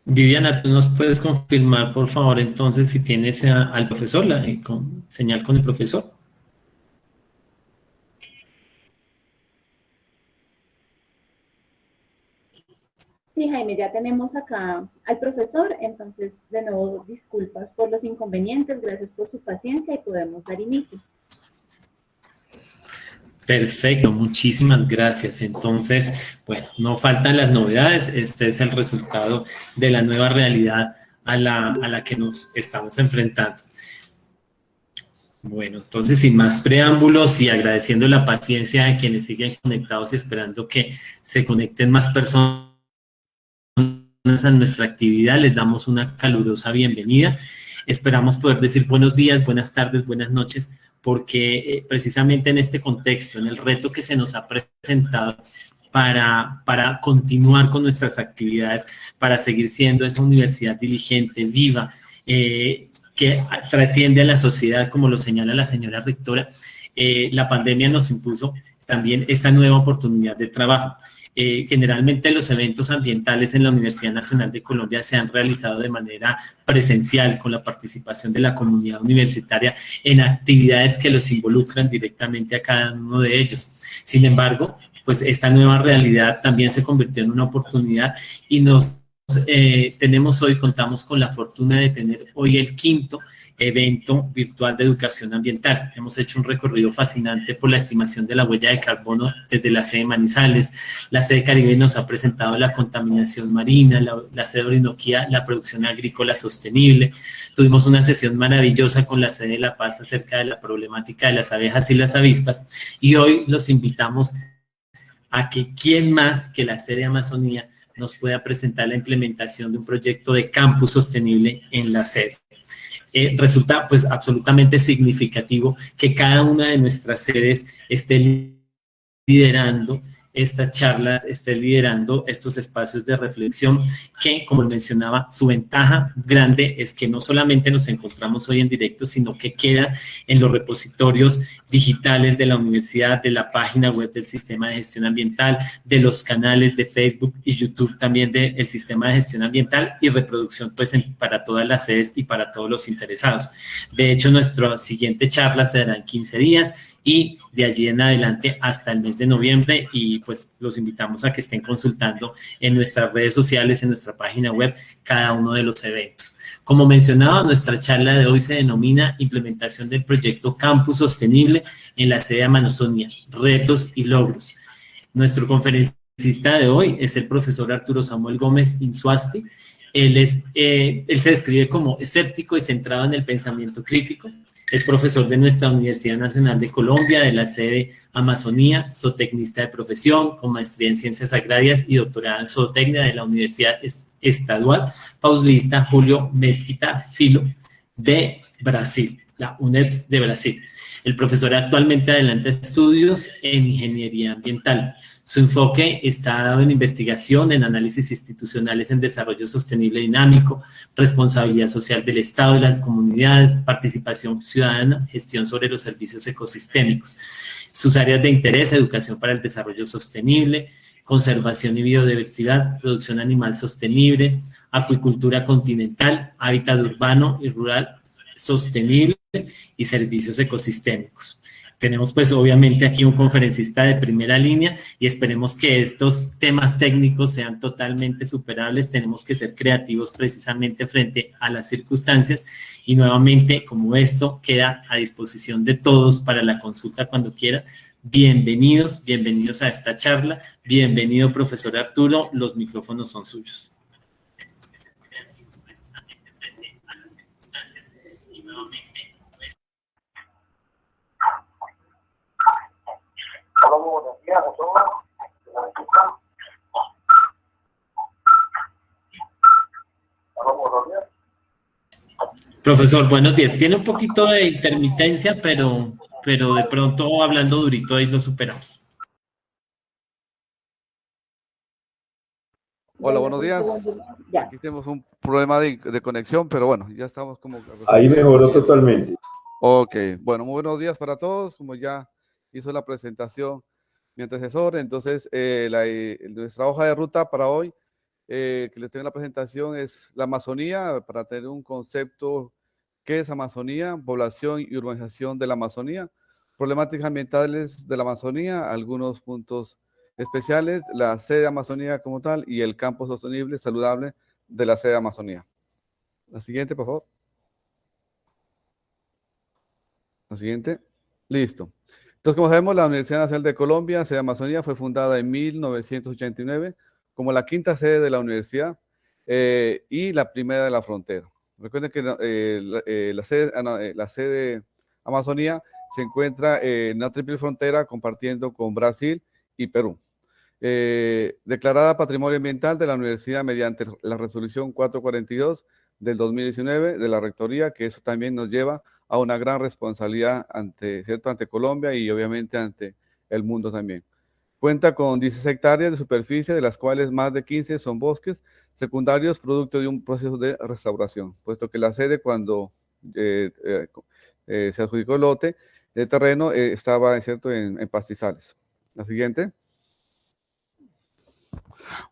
Viviana, ¿tú nos puedes confirmar, por favor, entonces, si tienes al profesor, señal con el profesor? Sí, Jaime, ya tenemos acá al profesor, entonces de nuevo disculpas por los inconvenientes, gracias por su paciencia y podemos dar inicio. Perfecto, muchísimas gracias. Entonces, bueno, no faltan las novedades. Este es el resultado de la nueva realidad a la que nos estamos enfrentando. Bueno, entonces, sin más preámbulos y agradeciendo la paciencia de quienes siguen conectados y esperando que se conecten más personas a nuestra actividad, les damos una calurosa bienvenida. Esperamos poder decir buenos días, buenas tardes, buenas noches, porque precisamente en este contexto, en el reto que se nos ha presentado para continuar con nuestras actividades, para seguir siendo esa universidad diligente, viva, que trasciende a la sociedad, como lo señala la señora rectora, la pandemia nos impuso también esta nueva oportunidad de trabajo. Generalmente los eventos ambientales en la Universidad Nacional de Colombia se han realizado de manera presencial con la participación de la comunidad universitaria en actividades que los involucran directamente a cada uno de ellos. Sin embargo, pues esta nueva realidad también se convirtió en una oportunidad y contamos con la fortuna de tener hoy el quinto evento virtual de educación ambiental. Hemos hecho un recorrido fascinante por la estimación de la huella de carbono desde la sede Manizales. La sede Caribe nos ha presentado la contaminación marina, la sede Orinoquía, la producción agrícola sostenible. Tuvimos una sesión maravillosa con la sede de La Paz acerca de la problemática de las abejas y las avispas. Y hoy los invitamos a que quién más que la sede Amazonía nos pueda presentar la implementación de un proyecto de campus sostenible en la sede. Resulta pues absolutamente significativo que cada una de nuestras sedes esté liderando estas charlas, esté liderando estos espacios de reflexión que, como mencionaba, su ventaja grande es que no solamente nos encontramos hoy en directo, sino que queda en los repositorios digitales de la universidad, de la página web del Sistema de Gestión Ambiental, de los canales de Facebook y YouTube también del Sistema de Gestión Ambiental y reproducción pues para todas las sedes y para todos los interesados. De hecho, nuestra siguiente charla será en 15 días y de allí en adelante hasta el mes de noviembre y pues los invitamos a que estén consultando en nuestras redes sociales, en nuestra página web, cada uno de los eventos. Como mencionaba, nuestra charla de hoy se denomina Implementación del proyecto Campus Sostenible en la sede Amazonía, retos y logros. Nuestro conferencista de hoy es el profesor Arturo Samuel Gómez Insuasti. Él se describe como escéptico y centrado en el pensamiento crítico. Es profesor de nuestra Universidad Nacional de Colombia, de la sede Amazonía, zootecnista de profesión, con maestría en Ciencias Agrarias y doctorado en zootecnia de la Universidad Estadual Paulista Julio Mesquita Filho de Brasil, la UNEPS de Brasil. El profesor actualmente adelanta estudios en ingeniería ambiental. Su enfoque está dado en investigación, en análisis institucionales en desarrollo sostenible dinámico, responsabilidad social del Estado y las comunidades, participación ciudadana, gestión sobre los servicios ecosistémicos. Sus áreas de interés, educación para el desarrollo sostenible, conservación y biodiversidad, producción animal sostenible, acuicultura continental, hábitat urbano y rural sostenible y servicios ecosistémicos. Tenemos pues obviamente aquí un conferencista de primera línea y esperemos que estos temas técnicos sean totalmente superables. Tenemos que ser creativos precisamente frente a las circunstancias y nuevamente como esto queda a disposición de todos para la consulta cuando quieran. Bienvenidos, bienvenidos a esta charla. Bienvenido, profesor Arturo. Los micrófonos son suyos. Hola, muy buenos días a todos. Hola, buenos días. Profesor, buenos días. Tiene un poquito de intermitencia, pero de pronto hablando durito ahí lo superamos. Hola, buenos días. Aquí tenemos un problema de conexión, pero bueno, ya estamos como... Ahí mejoró totalmente. Ok, bueno, muy buenos días para todos. Como ya hizo la presentación mi antecesor, entonces nuestra hoja de ruta para hoy que les tengo en la presentación es la Amazonía, para tener un concepto, ¿qué es Amazonía? Población y urbanización de la Amazonía, problemáticas ambientales de la Amazonía, algunos puntos especiales, la sede Amazonía como tal y el campo sostenible, saludable de la sede Amazonía. La siguiente, por favor. La siguiente. Listo. Entonces, como sabemos, la Universidad Nacional de Colombia, sede Amazonía, fue fundada en 1989 como la quinta sede de la universidad y la primera de la frontera. Recuerden que la sede Amazonía se encuentra en una triple frontera compartiendo con Brasil y Perú. Declarada Patrimonio Ambiental de la Universidad mediante la resolución 442 del 2019 de la Rectoría, que eso también nos lleva a una gran responsabilidad ante Colombia y obviamente ante el mundo también. Cuenta con 16 hectáreas de superficie, de las cuales más de 15 son bosques secundarios producto de un proceso de restauración, puesto que la sede cuando se adjudicó el lote de terreno estaba en pastizales. La siguiente.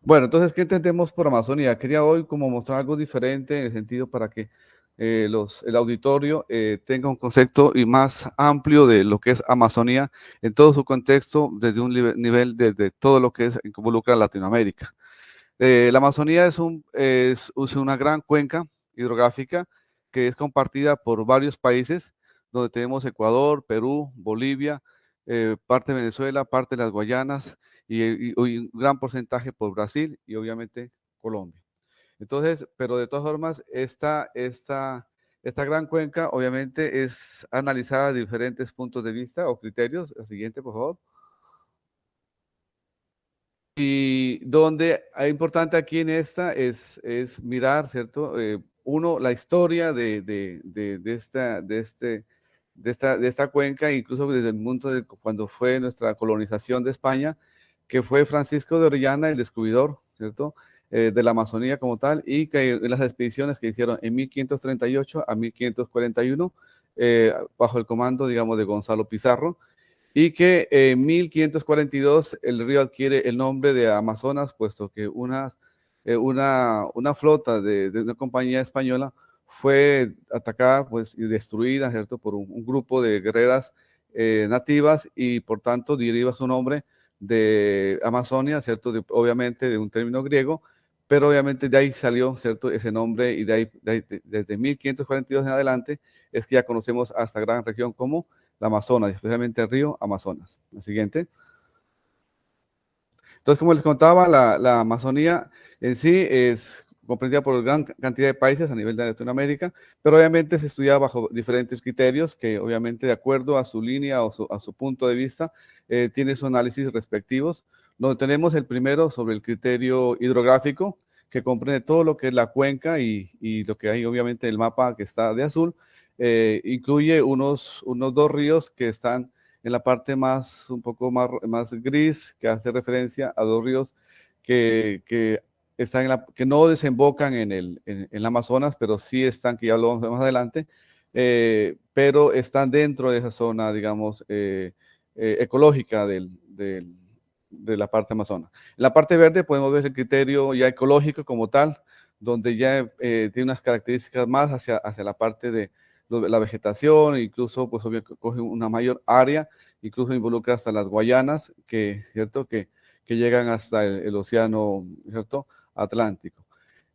Bueno, entonces, ¿qué entendemos por Amazonía? Quería hoy como mostrar algo diferente en el sentido para que el auditorio tenga un concepto y más amplio de lo que es Amazonía en todo su contexto, desde un nivel de todo lo que involucra a Latinoamérica. La Amazonía es una gran cuenca hidrográfica que es compartida por varios países, donde tenemos Ecuador, Perú, Bolivia, parte de Venezuela, parte de las Guayanas y un gran porcentaje por Brasil y obviamente Colombia. Entonces, pero de todas formas, esta gran cuenca obviamente es analizada de diferentes puntos de vista o criterios. La siguiente, por favor. Y donde es importante aquí en esta es mirar, ¿cierto? Uno, la historia de esta cuenca, incluso desde el punto de cuando fue nuestra colonización de España, que fue Francisco de Orellana el descubridor, ¿cierto? De la Amazonía como tal, y que en las expediciones que hicieron en 1538 a 1541, bajo el comando, digamos, de Gonzalo Pizarro, y que en 1542 el río adquiere el nombre de Amazonas, puesto que una flota de una compañía española fue atacada pues, y destruida, ¿cierto?, por un grupo de guerreras nativas y por tanto deriva su nombre de Amazonia, ¿cierto?, obviamente de un término griego, pero obviamente de ahí salió, ¿cierto?, ese nombre y desde 1542 en adelante es que ya conocemos a esta gran región como la Amazonas, especialmente el río Amazonas. La siguiente. Entonces, como les contaba, la Amazonía en sí es comprendida por gran cantidad de países a nivel de Latinoamérica, pero obviamente se estudia bajo diferentes criterios que obviamente de acuerdo a su línea o a su punto de vista tiene sus análisis respectivos. Donde tenemos el primero sobre el criterio hidrográfico, que comprende todo lo que es la cuenca y lo que hay obviamente en el mapa que está de azul. Incluye unos dos ríos que están en la parte un poco más gris, que hace referencia a dos ríos que están que no desembocan en el Amazonas, pero sí están, que ya lo vamos a ver más adelante, pero están dentro de esa zona, digamos, ecológica de la parte amazona. En la parte verde podemos ver el criterio ya ecológico como tal, donde ya tiene unas características más hacia la parte de la vegetación, incluso pues coge una mayor área, incluso involucra hasta las Guayanas, ¿cierto? que llegan hasta el océano, ¿cierto?, Atlántico.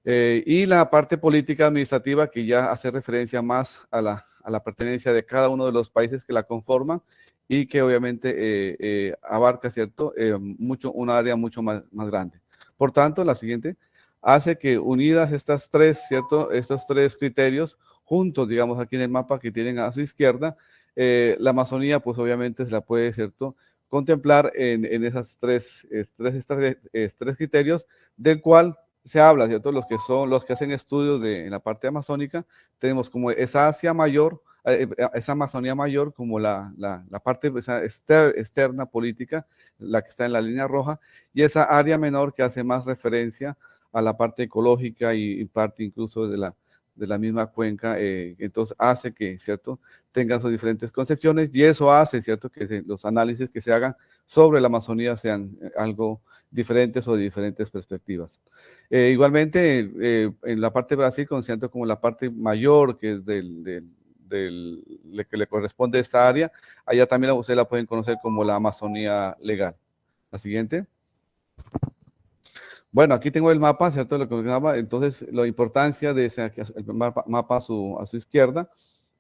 Y la parte política administrativa, que ya hace referencia más a la pertenencia de cada uno de los países que la conforman y que obviamente abarca, ¿cierto?, un área mucho más grande. Por tanto, la siguiente hace que unidas estos tres criterios, juntos, digamos, aquí en el mapa que tienen a su izquierda, la Amazonía, pues obviamente se la puede, ¿cierto?, contemplar en esas tres criterios, del cual se habla, ¿cierto?, los que son los que hacen estudios en la parte amazónica. Tenemos como esa Asia mayor, esa Amazonía mayor, como la parte externa política, la que está en la línea roja, y esa área menor que hace más referencia a la parte ecológica y parte incluso de la misma cuenca, entonces hace que, ¿cierto?, tengan sus diferentes concepciones, y eso hace, ¿cierto?, que los análisis que se hagan sobre la Amazonía sean algo diferentes o de diferentes perspectivas. Igualmente, en la parte de Brasil considero como la parte mayor, que es que le corresponde a esta área, allá también ustedes la pueden conocer como la Amazonía legal. La siguiente. Bueno, aquí tengo el mapa, ¿cierto? Lo que mencionaba. Entonces, la importancia de ese el mapa a su izquierda,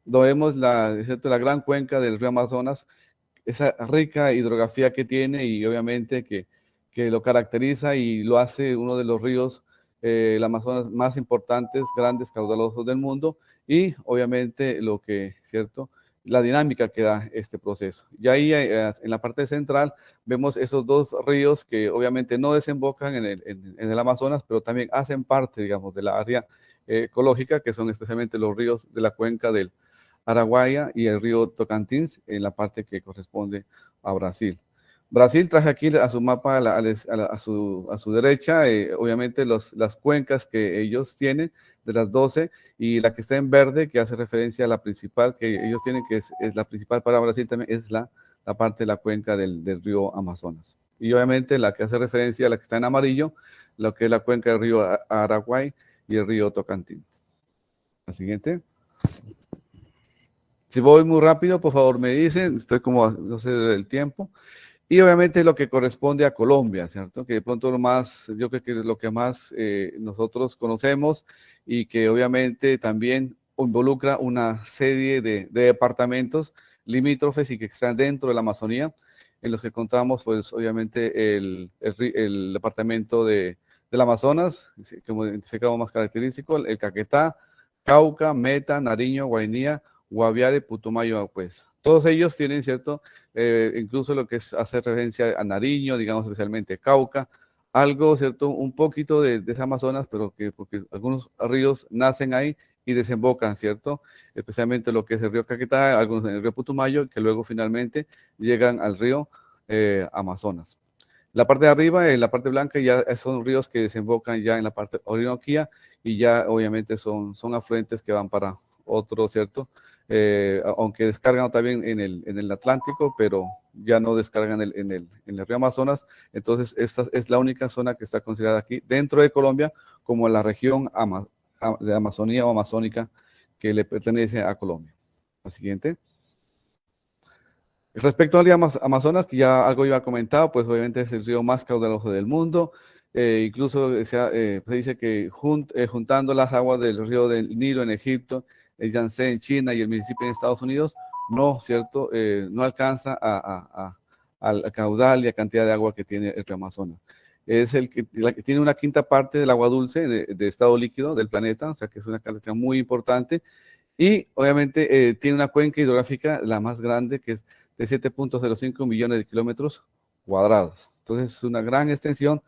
lo vemos ¿cierto? La gran cuenca del río Amazonas, esa rica hidrografía que tiene y obviamente que lo caracteriza y lo hace uno de los ríos, el Amazonas, más importantes, grandes, caudalosos del mundo, y obviamente ¿cierto? La dinámica que da este proceso. Y ahí en la parte central vemos esos dos ríos que obviamente no desembocan en el Amazonas, pero también hacen parte, digamos, de la área ecológica, que son especialmente los ríos de la cuenca del Araguaia y el río Tocantins, en la parte que corresponde a Brasil. Brasil traje aquí a su mapa a su derecha, obviamente las cuencas que ellos tienen, de las 12, y la que está en verde, que hace referencia a la principal que ellos tienen, que es la principal para Brasil también, es la parte de la cuenca del río Amazonas. Y obviamente la que hace referencia a la que está en amarillo, lo que es la cuenca del río Araguay y el río Tocantins. La siguiente. Si voy muy rápido, por favor me dicen, estoy como, no sé, del tiempo. Y obviamente lo que corresponde a Colombia, ¿cierto? Que de pronto yo creo que es lo que más nosotros conocemos y que obviamente también involucra una serie de departamentos limítrofes y que están dentro de la Amazonía, en los que encontramos, pues obviamente el departamento del Amazonas, como identificado más característico, el Caquetá, Cauca, Meta, Nariño, Guainía, Guaviare, Putumayo, pues. Todos ellos tienen, ¿cierto? Incluso lo que hace referencia a Nariño, digamos especialmente Cauca, algo, ¿cierto? Un poquito de ese Amazonas, pero porque algunos ríos nacen ahí y desembocan, ¿cierto? Especialmente lo que es el río Caquetá, algunos en el río Putumayo, que luego finalmente llegan al río Amazonas. La parte de arriba, en la parte blanca, ya son ríos que desembocan ya en la parte orinoquía y ya obviamente son afluentes que van para otro, ¿cierto? Aunque descargan también en el Atlántico, pero ya no descargan en el río Amazonas. Entonces, esta es la única zona que está considerada aquí dentro de Colombia como la región de Amazonía o amazónica que le pertenece a Colombia. La siguiente. Respecto al río Amazonas, que ya algo iba comentado, pues obviamente es el río más caudaloso del mundo. Incluso se dice que juntando las aguas del río del Nilo en Egipto, el Yangtze en China y el Mississippi en Estados Unidos, no, ¿cierto? No alcanza al caudal y a cantidad de agua que tiene el río Amazonas. Es el que tiene una quinta parte del agua dulce de estado líquido del planeta, o sea que es una característica muy importante. Y obviamente tiene una cuenca hidrográfica, la más grande, que es de 7.05 millones de kilómetros cuadrados. Entonces es una gran extensión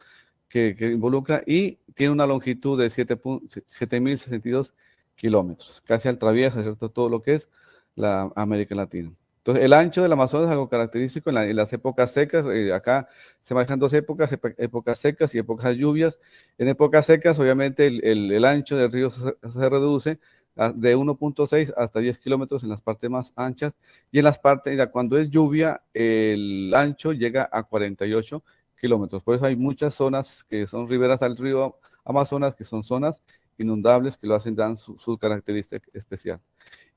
que involucra y tiene una longitud de 7.062 kilómetros. Casi atraviesa, ¿cierto?, todo lo que es la América Latina. Entonces, el ancho del Amazonas es algo característico en las épocas secas. Acá se manejan dos épocas, épocas secas y épocas de lluvias. En épocas secas, obviamente, el ancho del río se reduce de 1.6 hasta 10 kilómetros en las partes más anchas, y en las partes, cuando es lluvia, el ancho llega a 48 kilómetros. Por eso hay muchas zonas que son riberas al río Amazonas, que son zonas inundables, que dan su característica especial.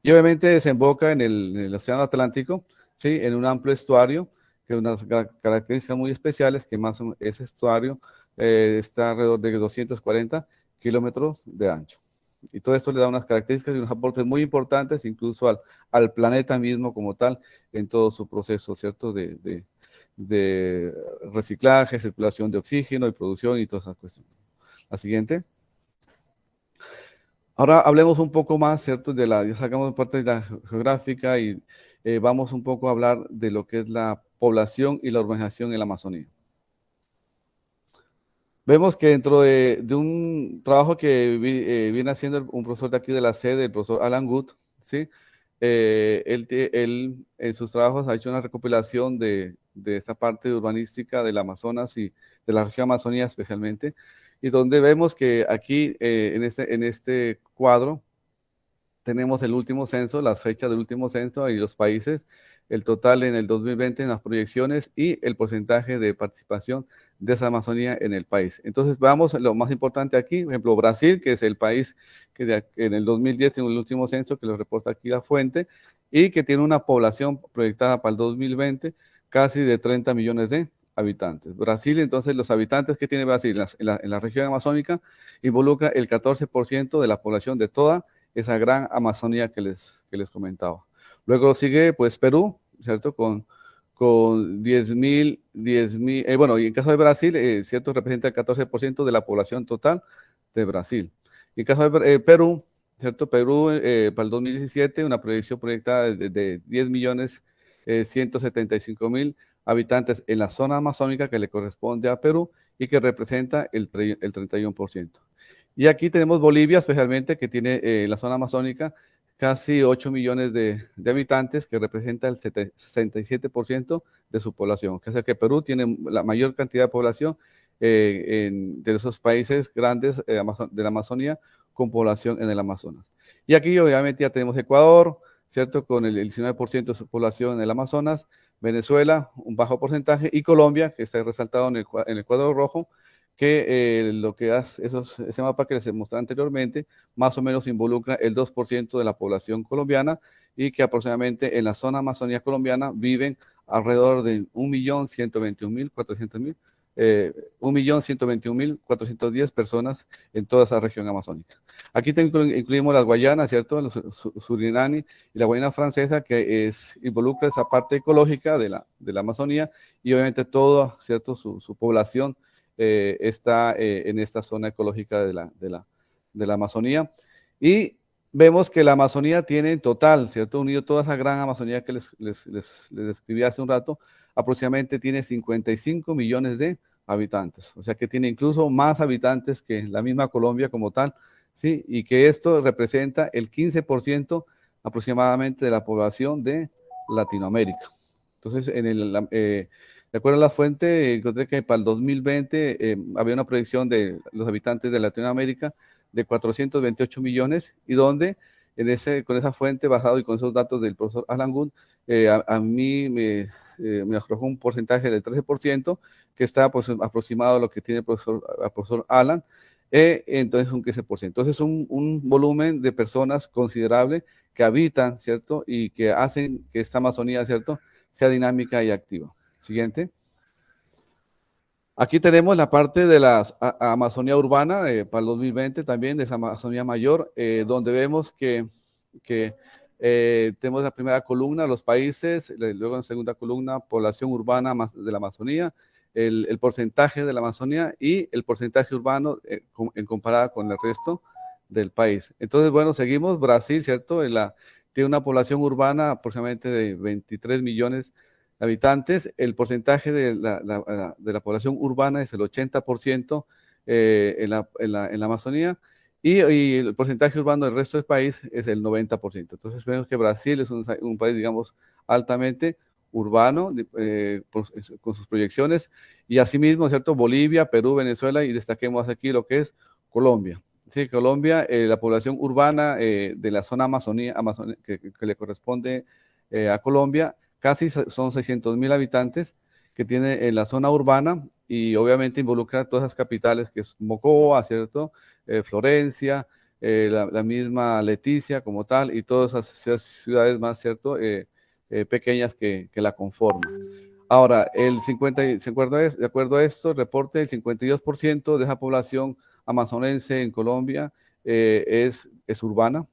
Y obviamente desemboca en el Océano Atlántico, ¿sí? En un amplio estuario, que unas características muy especiales, que más ese estuario está alrededor de 240 kilómetros de ancho. Y todo esto le da unas características y unos aportes muy importantes, incluso al planeta mismo como tal, en todo su proceso, ¿cierto? De reciclaje, circulación de oxígeno y producción y todas esas cuestiones. La siguiente. Ahora hablemos un poco más, ¿cierto? Ya sacamos parte de la geográfica y vamos un poco a hablar de lo que es la población y la urbanización en la Amazonía. Vemos que dentro de un trabajo que viene haciendo un profesor de aquí de la sede, el profesor Alan Wood, ¿sí? Él en sus trabajos ha hecho una recopilación de esta parte urbanística del Amazonas y de la región Amazonía especialmente, y donde vemos que aquí en este cuadro tenemos el último censo, las fechas del último censo y los países el total en el 2020 en las proyecciones y el porcentaje de participación de esa Amazonía en el país. Entonces, vamos a lo más importante aquí, por ejemplo, Brasil, que es el país que en el 2010 en el último censo, que lo reporta aquí la fuente, y que tiene una población proyectada para el 2020 casi de 30 millones de habitantes. Brasil, entonces, los habitantes que tiene Brasil en la región amazónica involucra el 14% de la población de toda esa gran Amazonía que les comentaba. Luego sigue, pues, Perú, ¿cierto? Con 10.000, bueno, y en caso de Brasil, ¿cierto? Representa el 14% de la población total de Brasil. Y en caso de Perú, ¿cierto? Perú, para el 2017, una proyección proyectada de 10.175.000 habitantes en la zona amazónica que le corresponde a Perú y que representa el 31%. Y aquí tenemos Bolivia, especialmente, que tiene la zona amazónica casi 8 millones de habitantes, que representa el 67% de su población. O sea que Perú tiene la mayor cantidad de población de esos países grandes de la Amazonía con población en el Amazonas. Y aquí obviamente ya tenemos Ecuador, ¿cierto? Con el 19% de su población en el Amazonas, Venezuela, un bajo porcentaje, y Colombia, que está resaltado en el cuadro rojo, que lo que hace ese mapa que les mostré anteriormente, más o menos involucra el 2% de la población colombiana y que aproximadamente en la zona Amazonía colombiana viven alrededor de 1.121.410 personas en toda esa región amazónica. Aquí incluimos las Guayanas, ¿cierto? Surinam y la Guayana Francesa, que involucra esa parte ecológica de la Amazonía y obviamente toda, ¿cierto? Su población está en esta zona ecológica de la Amazonía. Y vemos que la Amazonía tiene en total, ¿cierto? Unido toda esa gran Amazonía que les describí hace un rato, aproximadamente tiene 55 millones de habitantes. O sea que tiene incluso más habitantes que la misma Colombia como tal, ¿sí? Y que esto representa el 15% aproximadamente de la población de Latinoamérica. Entonces, de acuerdo a la fuente, encontré que para el 2020 había una proyección de los habitantes de Latinoamérica de 428 millones y donde con esa fuente basado y con esos datos del profesor Alan Gunn, a mí me arrojó un porcentaje del 13% que está pues, aproximado a lo que tiene el profesor Alan, entonces un 15%. Entonces un volumen de personas considerable que habitan, ¿cierto? Y que hacen que esta Amazonía, ¿cierto?, sea dinámica y activa. Siguiente. Aquí tenemos la parte de la Amazonía urbana para el 2020 también, de esa Amazonía mayor, donde vemos que tenemos la primera columna, los países, luego en segunda columna, población urbana de la Amazonía, el porcentaje de la Amazonía y el porcentaje urbano en comparada con el resto del país. Entonces, bueno, seguimos. Brasil, ¿cierto? Tiene una población urbana aproximadamente de 23 millones de habitantes. El porcentaje de la población urbana es el 80% en la Amazonía y el porcentaje urbano del resto del país es el 90%. Entonces vemos que Brasil es un país, digamos, altamente urbano con sus proyecciones y asimismo, ¿cierto? Bolivia, Perú, Venezuela y destaquemos aquí lo que es Colombia. Sí, Colombia, la población urbana de la zona Amazonía que le corresponde a Colombia, casi son 600.000 habitantes que tiene en la zona urbana y obviamente involucra todas las capitales que es Mocoa, ¿cierto? Florencia, la misma Leticia como tal y todas esas ciudades más, ¿cierto? Pequeñas que la conforman. Ahora, de acuerdo a esto, reporte el 52% de esa población amazonense en Colombia es urbana,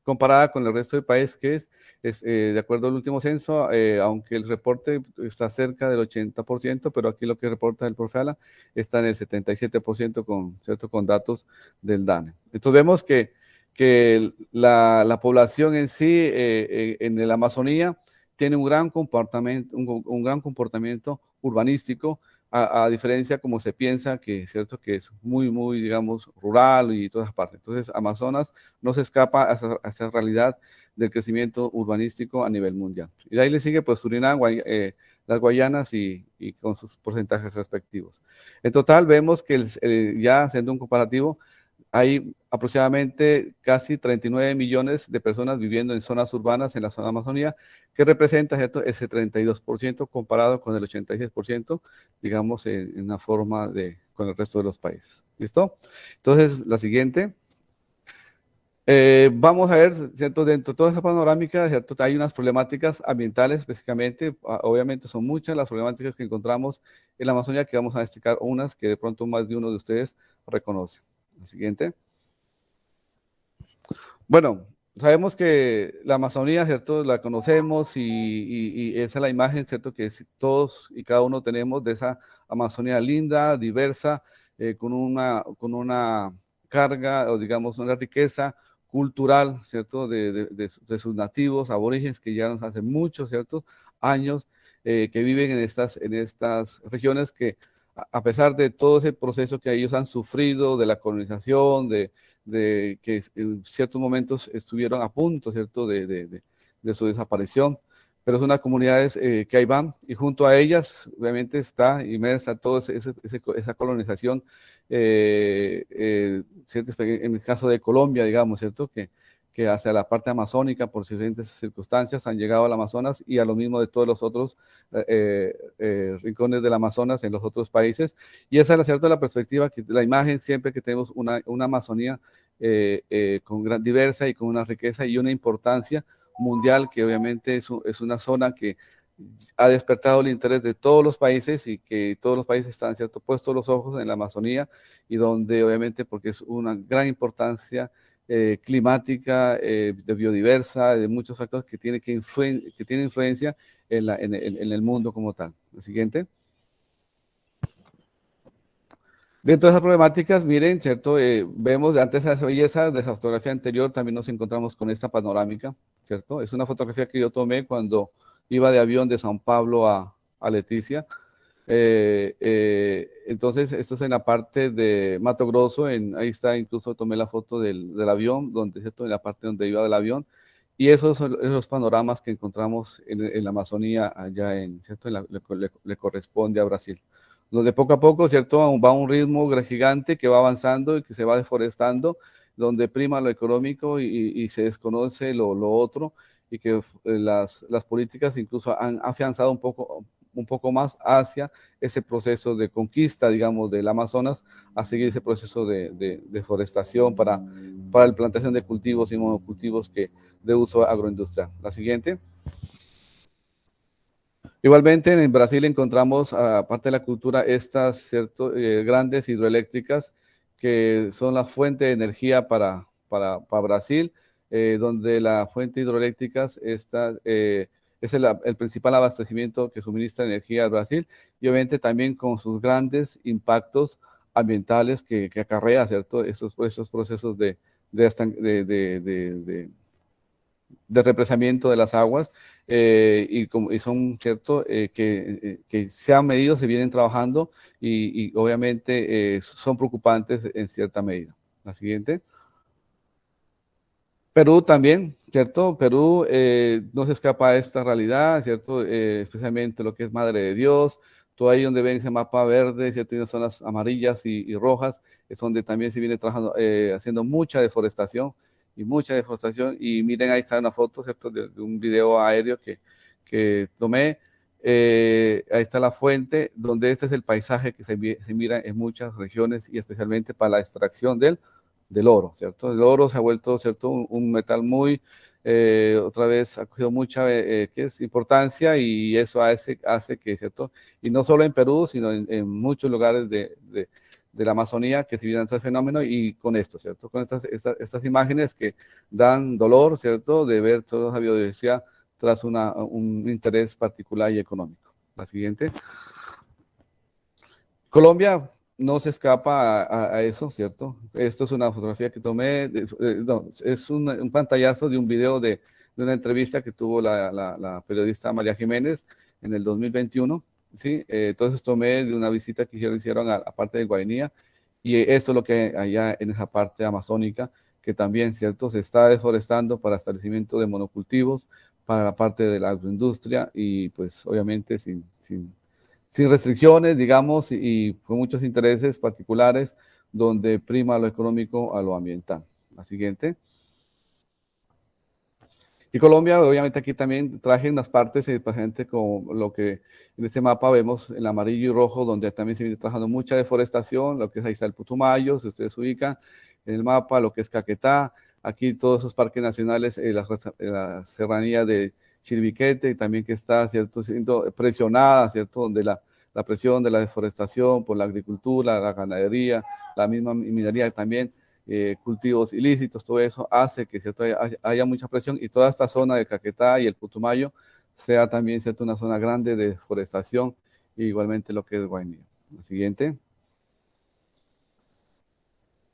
comparada con el resto del país, que de acuerdo al último censo, aunque el reporte está cerca del 80%, pero aquí lo que reporta el profe Alan está en el 77% ¿cierto? Con datos del DANE. Entonces vemos que la población en sí en la Amazonía tiene un gran comportamiento urbanístico, a diferencia como se piensa que, ¿cierto? Que es muy, muy, digamos, rural y todas partes. Entonces, Amazonas no se escapa a esa realidad del crecimiento urbanístico a nivel mundial. Y de ahí le sigue, pues, Surinam, las Guayanas y con sus porcentajes respectivos. En total, vemos que ya haciendo un comparativo, hay aproximadamente casi 39 millones de personas viviendo en zonas urbanas en la zona de Amazonía, que representa, ¿cierto?, ese 32% comparado con el 86%, digamos, en una forma con el resto de los países. ¿Listo? Entonces, la siguiente. Vamos a ver, ¿cierto? Dentro de toda esa panorámica, ¿cierto? Hay unas problemáticas ambientales, básicamente. Obviamente son muchas las problemáticas que encontramos en la Amazonía, que vamos a destacar unas que de pronto más de uno de ustedes reconoce. La siguiente. Bueno, sabemos que la Amazonía, ¿cierto? La conocemos y esa es la imagen, ¿cierto? Que todos y cada uno tenemos de esa Amazonía linda, diversa, con una carga o digamos una riqueza cultural, ¿cierto? De sus nativos, aborígenes que ya nos hace muchos, ¿cierto? Años que viven en estas regiones que a pesar de todo ese proceso que ellos han sufrido, de la colonización, de que en ciertos momentos estuvieron a punto, ¿cierto?, de su desaparición, pero son unas comunidades que ahí van, y junto a ellas, obviamente, está inmersa toda esa colonización, ¿cierto? En el caso de Colombia, digamos, ¿cierto?, que hacia la parte amazónica, por diferentes circunstancias, han llegado al Amazonas y a lo mismo de todos los otros rincones del Amazonas en los otros países. Y esa es cierto, la perspectiva, la imagen siempre que tenemos una Amazonía con gran diversa y con una riqueza y una importancia mundial, que obviamente es una zona que ha despertado el interés de todos los países y que todos los países están, ¿cierto?, puestos los ojos en la Amazonía, y donde obviamente porque es una gran importancia climática, de biodiversa, de muchos factores que tienen influencia en el mundo como tal. El siguiente. Dentro de esas problemáticas, miren, ¿cierto? Vemos antes de esa belleza de esa fotografía anterior, también nos encontramos con esta panorámica, ¿cierto? Es una fotografía que yo tomé cuando iba de avión de San Pablo a Leticia. Entonces, esto es en la parte de Mato Grosso, ahí está, incluso tomé la foto del avión, ¿cierto?, en la parte donde iba del avión, y esos son los panoramas que encontramos en la Amazonía, allá ¿cierto?, le corresponde a Brasil, donde poco a poco, ¿cierto?, va a un ritmo gigante que va avanzando y que se va deforestando, donde prima lo económico y se desconoce lo otro, y que las políticas incluso han afianzado un poco más hacia ese proceso de conquista, digamos, del Amazonas, a seguir ese proceso de deforestación para la plantación de cultivos y monocultivos de uso agroindustrial. La siguiente. Igualmente, en Brasil encontramos, aparte de la cultura, estas, ¿cierto?, grandes hidroeléctricas que son la fuente de energía para Brasil, donde la fuente hidroeléctrica es el principal abastecimiento que suministra energía al Brasil, y obviamente también con sus grandes impactos ambientales que acarrea, ¿cierto?, estos procesos de represamiento de las aguas, y son, ¿cierto?, que se han medido, se vienen trabajando y obviamente son preocupantes en cierta medida. La siguiente. Perú también, ¿cierto? Perú no se escapa de esta realidad, ¿cierto? Especialmente lo que es Madre de Dios, todo ahí donde ven ese mapa verde, ¿cierto? Y zonas amarillas y rojas, es donde también se viene trabajando, haciendo mucha deforestación, y miren, ahí está una foto, ¿cierto?, de un video aéreo que tomé. Ahí está la fuente, donde este es el paisaje que se mira en muchas regiones, y especialmente para la extracción del oro, ¿cierto? El oro se ha vuelto, ¿cierto?, un metal muy, otra vez ha cogido mucha importancia, y eso hace que, ¿cierto?, y no solo en Perú, sino en muchos lugares de la Amazonía que se viven este fenómeno, y con esto, ¿cierto?, con estas imágenes que dan dolor, ¿cierto?, de ver toda esa biodiversidad tras un interés particular y económico. La siguiente. Colombia no se escapa a eso, ¿cierto? Esto es una fotografía que tomé, no, es un pantallazo de un video de una entrevista que tuvo la periodista María Jiménez en el 2021, ¿sí? Entonces tomé de una visita que hicieron a la parte de Guainía, y eso es lo que allá en esa parte amazónica, que también, ¿cierto?, se está deforestando para establecimiento de monocultivos, para la parte de la agroindustria, y pues obviamente sin restricciones, digamos, y con muchos intereses particulares donde prima lo económico a lo ambiental. La siguiente. Y Colombia, obviamente aquí también traje unas partes presente como lo que en este mapa vemos en amarillo y rojo, donde también se viene trabajando mucha deforestación, lo que es ahí está el Putumayo, si ustedes ubican en el mapa, lo que es Caquetá, aquí todos esos parques nacionales, la serranía de Chiribiquete, y también que está, ¿cierto?, siendo presionada, ¿cierto?, donde la presión de la deforestación por la agricultura, la ganadería, la misma minería también, cultivos ilícitos, todo eso hace que, ¿cierto?, haya mucha presión, y toda esta zona de Caquetá y el Putumayo sea también, ¿cierto?, una zona grande de deforestación, y igualmente lo que es Guainía. La siguiente.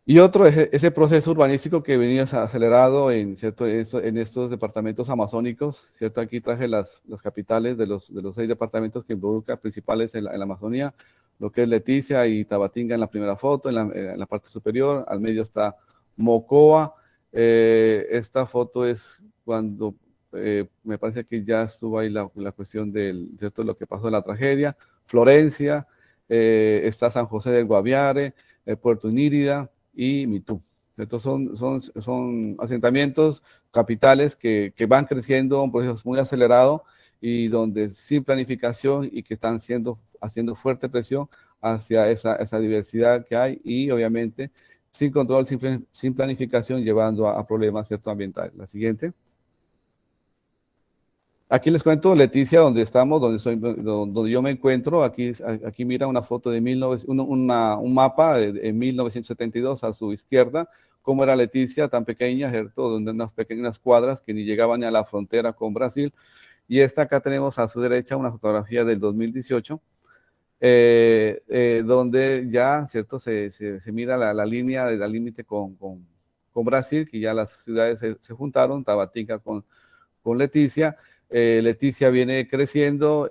Y otro es ese proceso urbanístico que venía acelerado en, ¿cierto?, en estos departamentos amazónicos, ¿cierto? Aquí traje las capitales de los 6 departamentos que involucran principales en la Amazonía, lo que es Leticia y Tabatinga en la primera foto, en la parte superior, al medio está Mocoa. Esta foto es cuando me parece que ya estuvo ahí la cuestión del, ¿cierto?, lo que pasó en la tragedia. Florencia, está San José del Guaviare, Puerto Inírida y Mitú. Estos son asentamientos capitales que van creciendo a un proceso muy acelerado y donde sin planificación y que están haciendo fuerte presión hacia esa diversidad que hay y obviamente sin control, sin planificación, llevando a problemas, ¿cierto?, ambientales. La siguiente. Aquí les cuento Leticia, donde estamos, donde yo me encuentro. Aquí mira una foto de un mapa de 1972 a su izquierda, cómo era Leticia, tan pequeña, ¿cierto?, donde unas pequeñas cuadras que ni llegaban ni a la frontera con Brasil. Y acá tenemos a su derecha una fotografía del 2018, donde ya, ¿cierto?, se mira la línea de la límite con Brasil, que ya las ciudades se juntaron, Tabatinga con Leticia. Leticia viene creciendo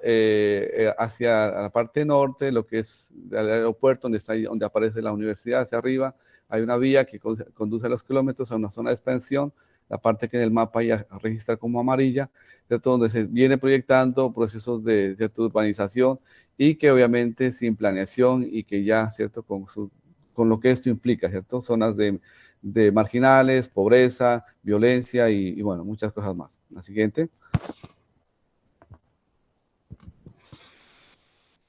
hacia la parte norte, lo que es el aeropuerto, donde aparece la universidad hacia arriba. Hay una vía que conduce a los kilómetros a una zona de expansión, la parte que en el mapa ya registra como amarilla, ¿cierto?, donde se viene proyectando procesos de urbanización y que obviamente sin planeación y que ya, ¿cierto?, con lo que esto implica, ¿cierto?, zonas de marginales, pobreza, violencia y bueno, muchas cosas más. La siguiente.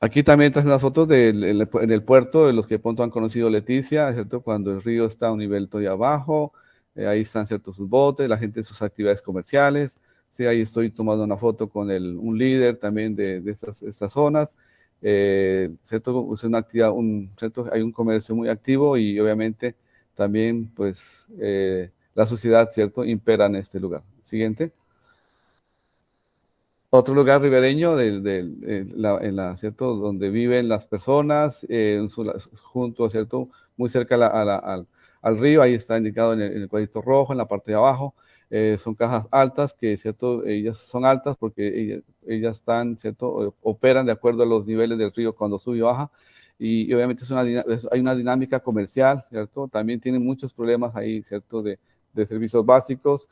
Aquí también traje unas fotos en el puerto, de los que pronto han conocido Leticia, ¿cierto?, cuando el río está a un nivel todavía abajo, ahí están, ¿cierto?, sus botes, la gente en sus actividades comerciales. Sí, ahí estoy tomando una foto con un líder también de estas zonas. ¿Cierto?, es una actividad, ¿cierto?, hay un comercio muy activo y obviamente también, pues, la sociedad, ¿cierto?, impera en este lugar. Siguiente. Otro lugar ribereño ¿cierto?, donde viven las personas, junto, ¿cierto?, muy cerca al río. Ahí está indicado en el cuadrito rojo, en la parte de abajo. Son cajas altas que, ¿cierto?, ellas son altas porque ellas están, ¿cierto?, operan de acuerdo a los niveles del río cuando sube y baja. Y obviamente hay una dinámica comercial, ¿cierto? También tienen muchos problemas ahí, ¿cierto?, de servicios básicos.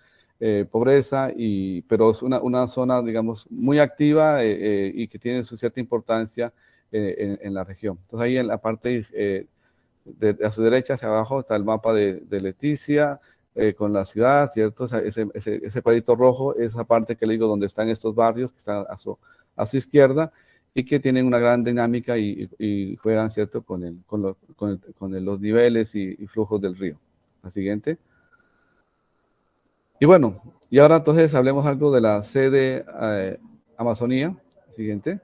Pobreza, pero es una zona, digamos, muy activa y que tiene su cierta importancia en la región. Entonces ahí en la parte a su derecha hacia abajo está el mapa de Leticia con la ciudad, ¿cierto? O sea, ese cuadrito rojo, esa parte que le digo donde están estos barrios que están a su izquierda y que tienen una gran dinámica y juegan, ¿cierto?, con los niveles y flujos del río. La siguiente. Y bueno, y ahora entonces hablemos algo de la sede Amazonía. Siguiente.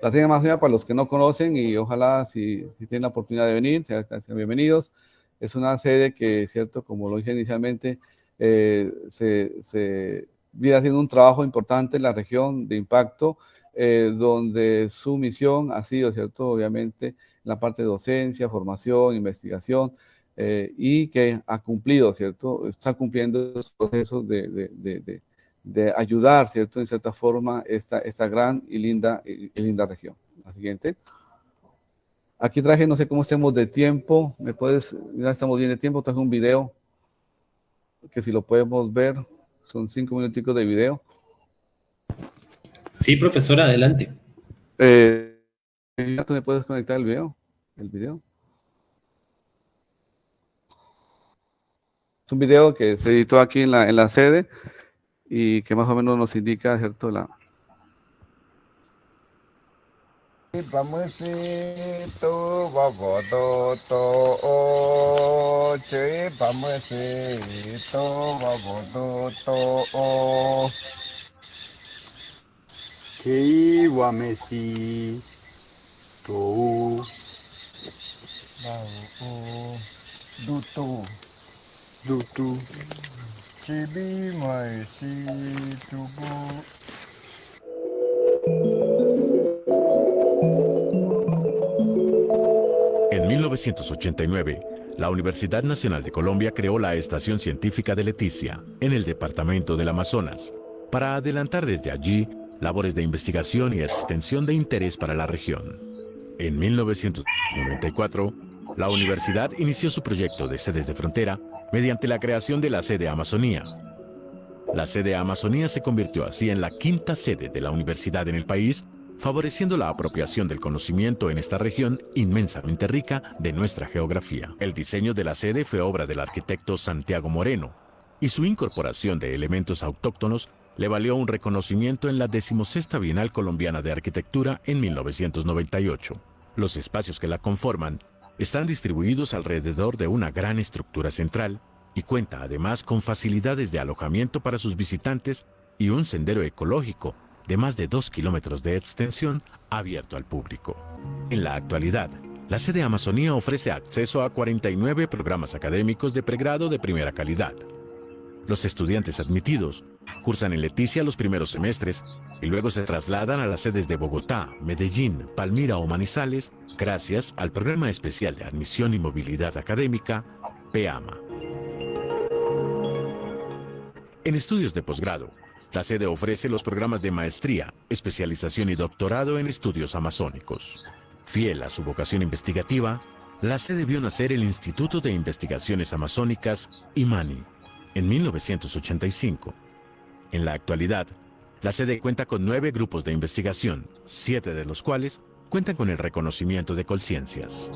La sede Amazonía, para los que no conocen, y ojalá si tienen la oportunidad de venir, sean bienvenidos. Es una sede que, cierto, como lo dije inicialmente, se viene haciendo un trabajo importante en la región de impacto, donde su misión ha sido, cierto, obviamente, en la parte de docencia, formación, investigación, y que ha cumplido, ¿cierto? Está cumpliendo los procesos de ayudar, ¿cierto?, en cierta forma, esta gran y linda región. La siguiente. Aquí traje, no sé cómo estemos de tiempo, ya estamos bien de tiempo, traje un video, que si lo podemos ver, son 5 minuticos de video. Sí, profesora, adelante. ¿Tú me puedes conectar el video? Es un video que se editó aquí en la sede y que más o menos nos indica, ¿cierto? Pamesito bagodoto che pamesito bagodoto kei wamesi to bao duto duto chibi maesi tubu. En 1989, la Universidad Nacional de Colombia creó la Estación Científica de Leticia, en el departamento del Amazonas, para adelantar desde allí labores de investigación y extensión de interés para la región. En 1994, la universidad inició su proyecto de sedes de frontera mediante la creación de la sede Amazonía. La sede Amazonía se convirtió así en la quinta sede de la universidad en el país, favoreciendo la apropiación del conocimiento en esta región inmensamente rica de nuestra geografía. El diseño de la sede fue obra del arquitecto Santiago Moreno, y su incorporación de elementos autóctonos le valió un reconocimiento en la 16ª Bienal Colombiana de Arquitectura en 1998. Los espacios que la conforman están distribuidos alrededor de una gran estructura central y cuenta además con facilidades de alojamiento para sus visitantes y un sendero ecológico de más de 2 kilómetros de extensión abierto al público. En la actualidad, la sede Amazonía ofrece acceso a 49 programas académicos de pregrado de primera calidad. Los estudiantes admitidos cursan en Leticia los primeros semestres y luego se trasladan a las sedes de Bogotá, Medellín, Palmira o Manizales gracias al Programa Especial de Admisión y Movilidad Académica, PEAMA. En estudios de posgrado, la sede ofrece los programas de maestría, especialización y doctorado en estudios amazónicos. Fiel a su vocación investigativa, la sede vio nacer el Instituto de Investigaciones Amazónicas, IMANI, en 1985. En la actualidad, la sede cuenta con 9 grupos de investigación, 7 de los cuales cuentan con el reconocimiento de Colciencias.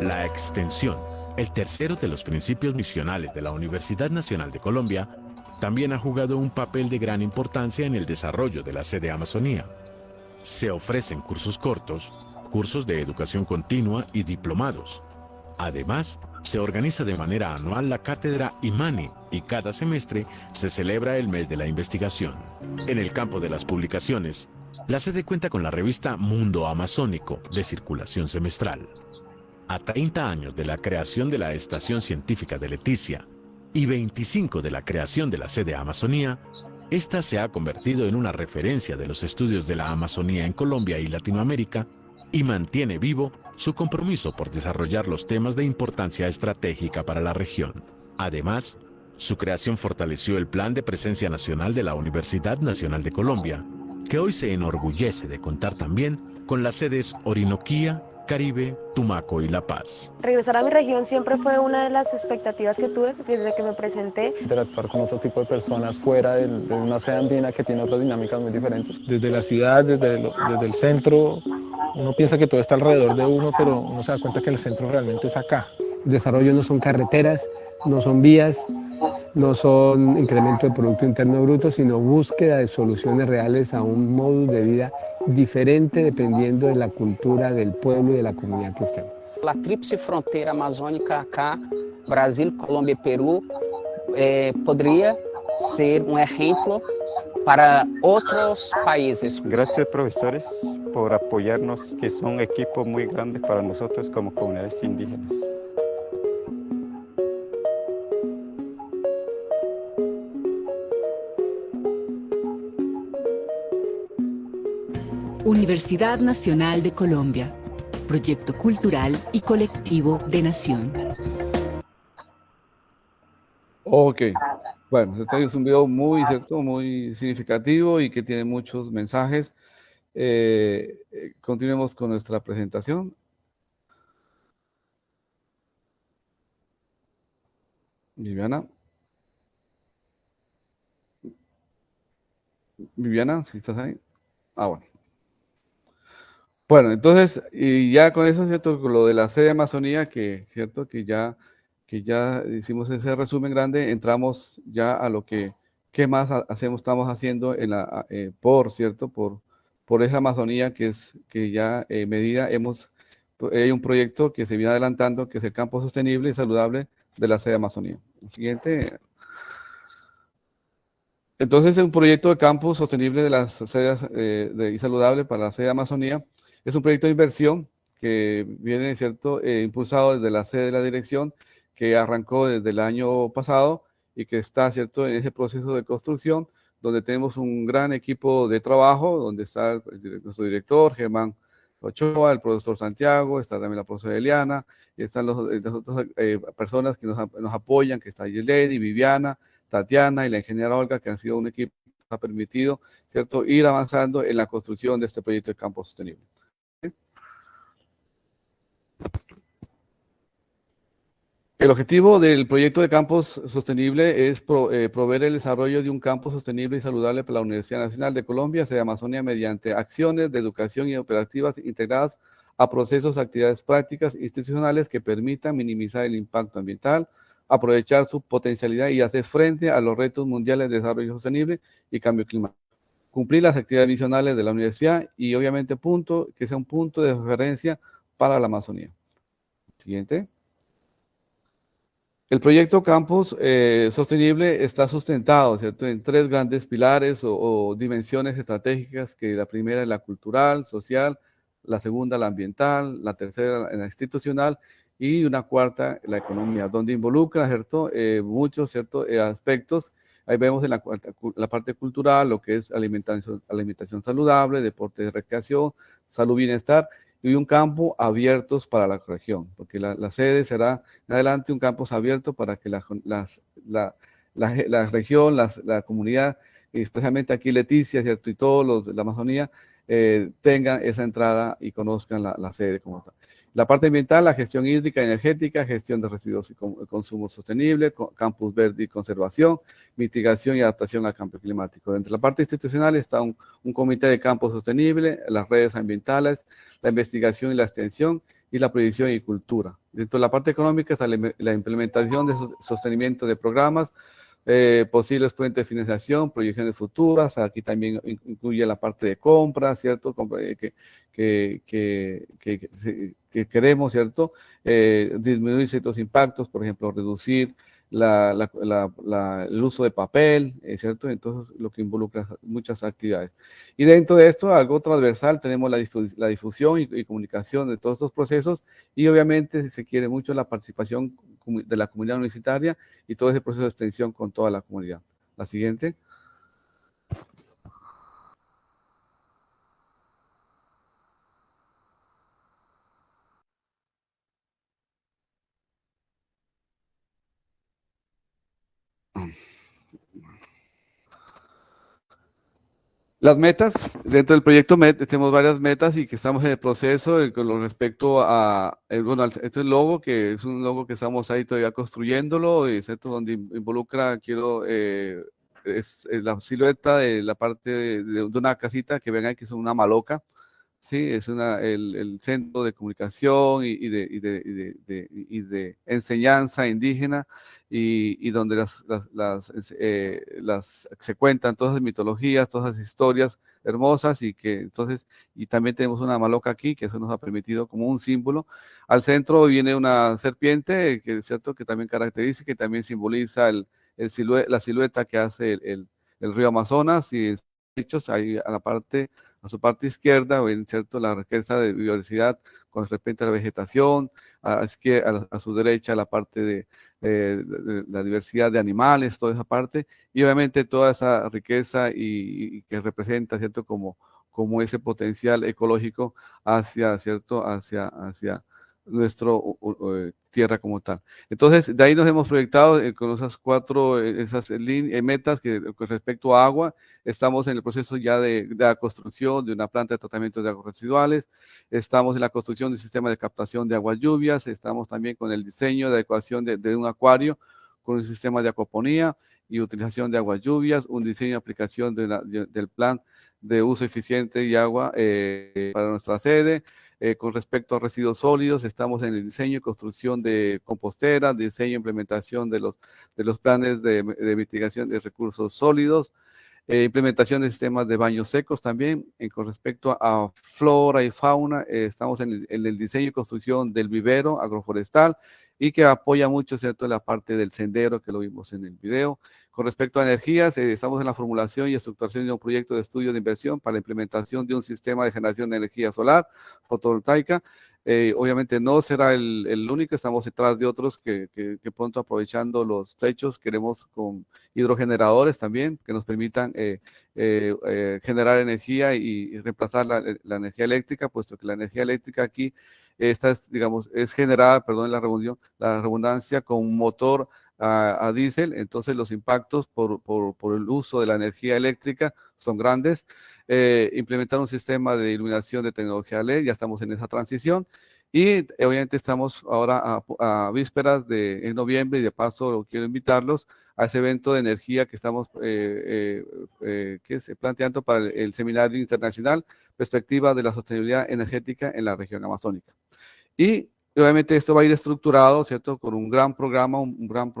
La extensión, el tercero de los principios misionales de la Universidad Nacional de Colombia, también ha jugado un papel de gran importancia en el desarrollo de la sede Amazonía. Se ofrecen cursos cortos, cursos de educación continua y diplomados. Además, se organiza de manera anual la cátedra IMANI y cada semestre se celebra el mes de la investigación. En el campo de las publicaciones, la sede cuenta con la revista Mundo Amazónico, de circulación semestral. A 30 años de la creación de la Estación Científica de Leticia y 25 de la creación de la sede Amazonía, esta se ha convertido en una referencia de los estudios de la Amazonía en Colombia y Latinoamérica y mantiene vivo su compromiso por desarrollar los temas de importancia estratégica para la región. Además, su creación fortaleció el Plan de Presencia Nacional de la Universidad Nacional de Colombia, que hoy se enorgullece de contar también con las sedes Orinoquía, Caribe, Tumaco y La Paz. Regresar a mi región siempre fue una de las expectativas que tuve desde que me presenté. Interactuar con otro tipo de personas fuera de una sede andina que tiene otras dinámicas muy diferentes. Desde la ciudad, desde el centro, uno piensa que todo está alrededor de uno, pero uno se da cuenta que el centro realmente es acá. El desarrollo no son carreteras, no son vías, no son incremento del Producto Interno Bruto, sino búsqueda de soluciones reales a un modo de vida diferente dependiendo de la cultura del pueblo y de la comunidad que estén. La tríplice fronteira amazônica acá, Brasil, Colômbia e Peru, podría ser un ejemplo para otros países. Gracias, profesores, por apoyarnos, que son equipos muy grandes para nosotros como comunidades indígenas. Universidad Nacional de Colombia, proyecto cultural y colectivo de nación. Ok, bueno, este es un video muy, ¿cierto? Muy significativo y que tiene muchos mensajes. Continuemos con nuestra presentación. Viviana. Viviana, si estás ahí. Ah, bueno. Bueno, entonces, y ya con eso, ¿cierto? Con lo de la sede de Amazonía, que, ¿cierto? Que ya hicimos ese resumen grande, entramos ya a lo que, ¿qué más estamos haciendo en ¿cierto? Por esa Amazonía que ya medida hay un proyecto que se viene adelantando, que es el campo sostenible y saludable de la sede de Amazonía. El siguiente. Entonces, es un proyecto de campo sostenible de las sedes y saludable para la sede de Amazonía. Es un proyecto de inversión que viene, ¿cierto?, impulsado desde la sede de la dirección, que arrancó desde el año pasado y que está, ¿cierto?, en ese proceso de construcción, donde tenemos un gran equipo de trabajo, donde está nuestro director, Germán Ochoa, el profesor Santiago, está también la profesora Eliana, y están las otras personas que nos apoyan, que está Yeleni, Viviana, Tatiana y la ingeniera Olga, que han sido un equipo que nos ha permitido, ¿cierto?, ir avanzando en la construcción de este proyecto de campo sostenible. El objetivo del proyecto de campos sostenible es proveer el desarrollo de un campo sostenible y saludable para la Universidad Nacional de Colombia, sede Amazonía, mediante acciones de educación y operativas integradas a procesos, actividades prácticas institucionales que permitan minimizar el impacto ambiental, aprovechar su potencialidad y hacer frente a los retos mundiales de desarrollo sostenible y cambio climático. Cumplir las actividades misionales de la universidad y obviamente que sea un punto de referencia para la Amazonía. Siguiente. El proyecto Campus Sostenible está sustentado, ¿cierto?, en tres grandes pilares o dimensiones estratégicas, que la primera es la cultural, social, la segunda la ambiental, la tercera la institucional y una cuarta la economía, donde involucra, ¿cierto?, muchos, ¿cierto?, aspectos. Ahí vemos en la parte cultural lo que es alimentación saludable, deporte de recreación, salud, bienestar, y un campo abiertos para la región, porque la sede será en adelante un campus abierto para que la región, la comunidad, especialmente aquí Leticia, ¿cierto?, y todos la Amazonía, tengan esa entrada y conozcan la sede como tal. La parte ambiental, la gestión hídrica y energética, gestión de residuos y consumo sostenible, campus verde y conservación, mitigación y adaptación al cambio climático. Dentro de la parte institucional está un comité de campo sostenible, las redes ambientales, la investigación y la extensión, y la proyección y cultura. Dentro de la parte económica está la implementación de sostenimiento de programas, posibles fuentes de financiación, proyecciones futuras. Aquí también incluye la parte de compras, ¿cierto?, que queremos, ¿cierto?, disminuir ciertos impactos, por ejemplo, reducir el uso de papel, ¿cierto? Entonces, lo que involucra muchas actividades. Y dentro de esto, algo transversal, tenemos la difusión y comunicación de todos estos procesos, y obviamente se quiere mucho la participación de la comunidad universitaria y todo ese proceso de extensión con toda la comunidad. La siguiente. Las metas, dentro del proyecto tenemos varias metas y que estamos en el proceso con respecto a, bueno, este logo, que es un logo que estamos ahí todavía construyéndolo, ¿cierto?, donde involucra, es la silueta de la parte de una casita que ven ahí, que es una maloca, ¿sí? Es el centro de comunicación y de enseñanza indígena, y donde se cuentan todas las mitologías, todas las historias hermosas, y también tenemos una maloca aquí, que eso nos ha permitido como un símbolo. Al centro viene una serpiente, que es cierto, que también caracteriza, que también simboliza la silueta que hace el río Amazonas, y hechos ahí a su parte izquierda, ven, ¿cierto?, la riqueza de biodiversidad con respecto a la vegetación, a su derecha la parte de la diversidad de animales, toda esa parte, y obviamente toda esa riqueza y que representa, ¿cierto?, como ese potencial ecológico ¿cierto?, hacia nuestra tierra como tal. Entonces, de ahí nos hemos proyectado con esas metas con respecto a agua. Estamos en el proceso ya de la construcción de una planta de tratamiento de aguas residuales, estamos en la construcción de un sistema de captación de aguas lluvias, estamos también con el diseño de adecuación de un acuario con un sistema de acuaponía, y utilización de aguas lluvias, un diseño y aplicación del plan de uso eficiente de agua para nuestra sede. Con respecto a residuos sólidos, estamos en el diseño y construcción de composteras, diseño e implementación de los planes de mitigación de recursos sólidos, implementación de sistemas de baños secos también. Con respecto a flora y fauna, estamos en el diseño y construcción del vivero agroforestal y que apoya mucho, ¿cierto?, la parte del sendero que lo vimos en el video. Con respecto a energías, estamos en la formulación y estructuración de un proyecto de estudio de inversión para la implementación de un sistema de generación de energía solar fotovoltaica. Obviamente no será el único, estamos detrás de otros que pronto, aprovechando los techos, queremos con hidrogeneradores también que nos permitan generar energía y reemplazar la energía eléctrica, puesto que la energía eléctrica aquí es generada, perdón la redundancia, con un motor a diésel. Entonces los impactos por el uso de la energía eléctrica son grandes. Implementar un sistema de iluminación de tecnología LED, ya estamos en esa transición, y obviamente estamos ahora a vísperas en noviembre, y de paso quiero invitarlos a ese evento de energía que estamos planteando para el Seminario Internacional Perspectiva de la Sostenibilidad Energética en la Región Amazónica. Y obviamente esto va a ir estructurado, ¿cierto?, con un gran programa, un gran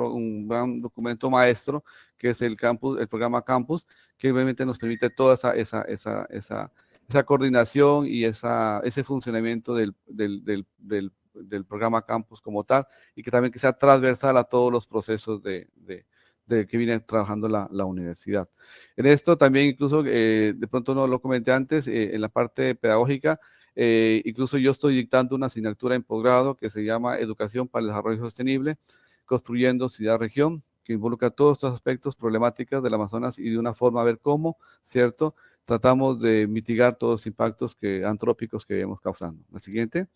documento maestro, que es el programa Campus, que obviamente nos permite toda esa coordinación y ese funcionamiento del programa Campus como tal, y que también sea transversal a todos los procesos que viene trabajando la universidad. En esto también, incluso, de pronto no lo comenté antes, en la parte pedagógica, incluso yo estoy dictando una asignatura en posgrado que se llama Educación para el Desarrollo Sostenible, construyendo ciudad-región, que involucra todos estos aspectos, problemáticas del Amazonas, y de una forma a ver cómo, ¿cierto?, tratamos de mitigar todos los impactos antrópicos que vemos causando. La siguiente.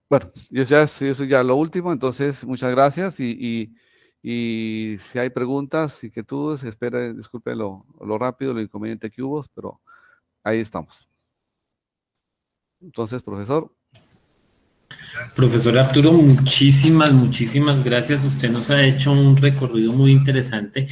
Bueno, eso ya lo último, entonces muchas gracias, y si hay preguntas, inquietudes, disculpe lo rápido, lo inconveniente que hubo, pero ahí estamos. Entonces, profesor. Profesor Arturo, muchísimas gracias. Usted nos ha hecho un recorrido muy interesante,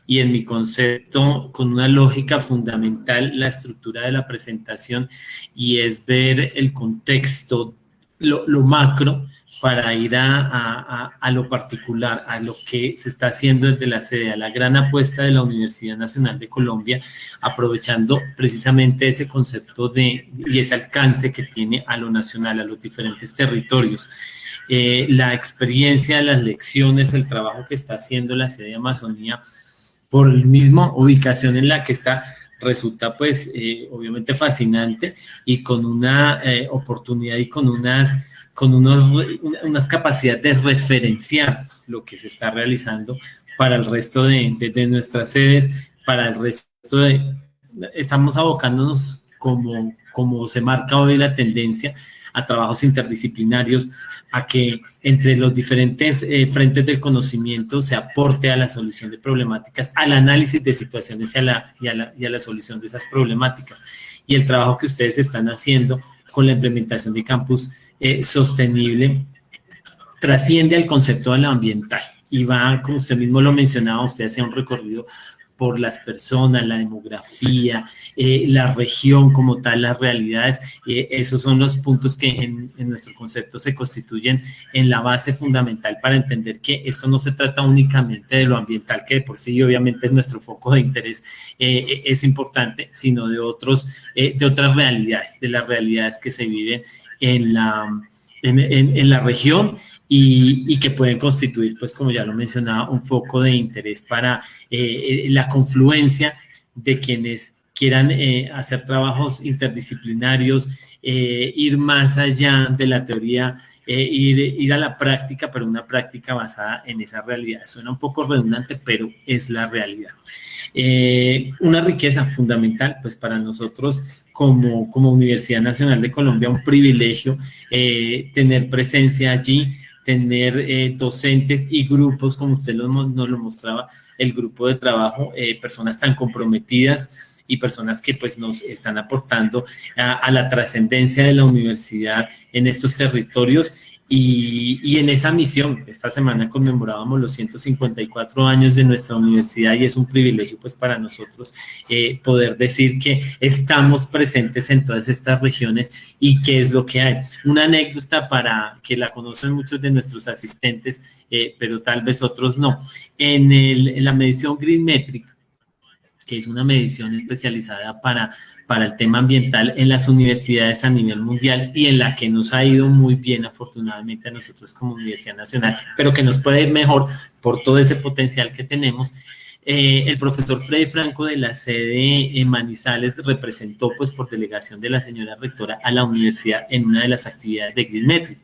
y en mi concepto, con una lógica fundamental, la estructura de la presentación, y es ver el contexto, lo macro, para ir a lo particular, a lo que se está haciendo desde la sede, a la gran apuesta de la Universidad Nacional de Colombia, aprovechando precisamente ese concepto y ese alcance que tiene a lo nacional, a los diferentes territorios. La experiencia, las lecciones, el trabajo que está haciendo la sede de Amazonía, por la misma ubicación en la que está, resulta pues obviamente fascinante, y con una oportunidad y con unas capacidades de referenciar lo que se está realizando para el resto de nuestras sedes, para el resto estamos abocándonos, como se marca hoy la tendencia, a trabajos interdisciplinarios, a que entre los diferentes frentes del conocimiento se aporte a la solución de problemáticas, al análisis de situaciones y a la solución de esas problemáticas. Y el trabajo que ustedes están haciendo con la implementación de campus sostenible trasciende al concepto de lo ambiental, y va, como usted mismo lo mencionaba, usted hacía un recorrido por las personas, la demografía, la región como tal, las realidades. Esos son los puntos que en nuestro concepto se constituyen en la base fundamental para entender que esto no se trata únicamente de lo ambiental, que de por sí obviamente es nuestro foco de interés, es importante, sino de otras realidades, de las realidades que se viven en la región, y que pueden constituir, pues como ya lo mencionaba, un foco de interés para la confluencia de quienes quieran hacer trabajos interdisciplinarios, ir más allá de la teoría, ir a la práctica, pero una práctica basada en esa realidad. Suena un poco redundante, pero es la realidad. Una riqueza fundamental, pues para nosotros, como Universidad Nacional de Colombia, un privilegio tener presencia allí, tener docentes y grupos, como usted nos lo mostraba, el grupo de trabajo, personas tan comprometidas, y personas que pues nos están aportando a la trascendencia de la universidad en estos territorios. Y en esa misión, esta semana conmemorábamos los 154 años de nuestra universidad y es un privilegio pues para nosotros poder decir que estamos presentes en todas estas regiones y qué es lo que hay. Una anécdota para que la conocen muchos de nuestros asistentes, pero tal vez otros no. En la medición Gridmetric, que es una medición especializada para el tema ambiental en las universidades a nivel mundial y en la que nos ha ido muy bien, afortunadamente, a nosotros como Universidad Nacional, pero que nos puede ir mejor por todo ese potencial que tenemos. El profesor Freddy Franco de la sede en Manizales representó, pues, por delegación de la señora rectora a la universidad en una de las actividades de Gridmetric.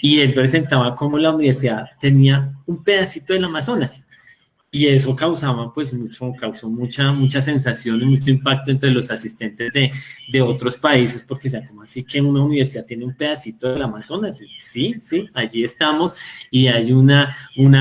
Y él presentaba cómo la universidad tenía un pedacito del Amazonas. Y eso causó mucha sensación y mucho impacto entre los asistentes de otros países, porque, o sea, ¿cómo así que una universidad tiene un pedacito del Amazonas? Sí, allí estamos y hay una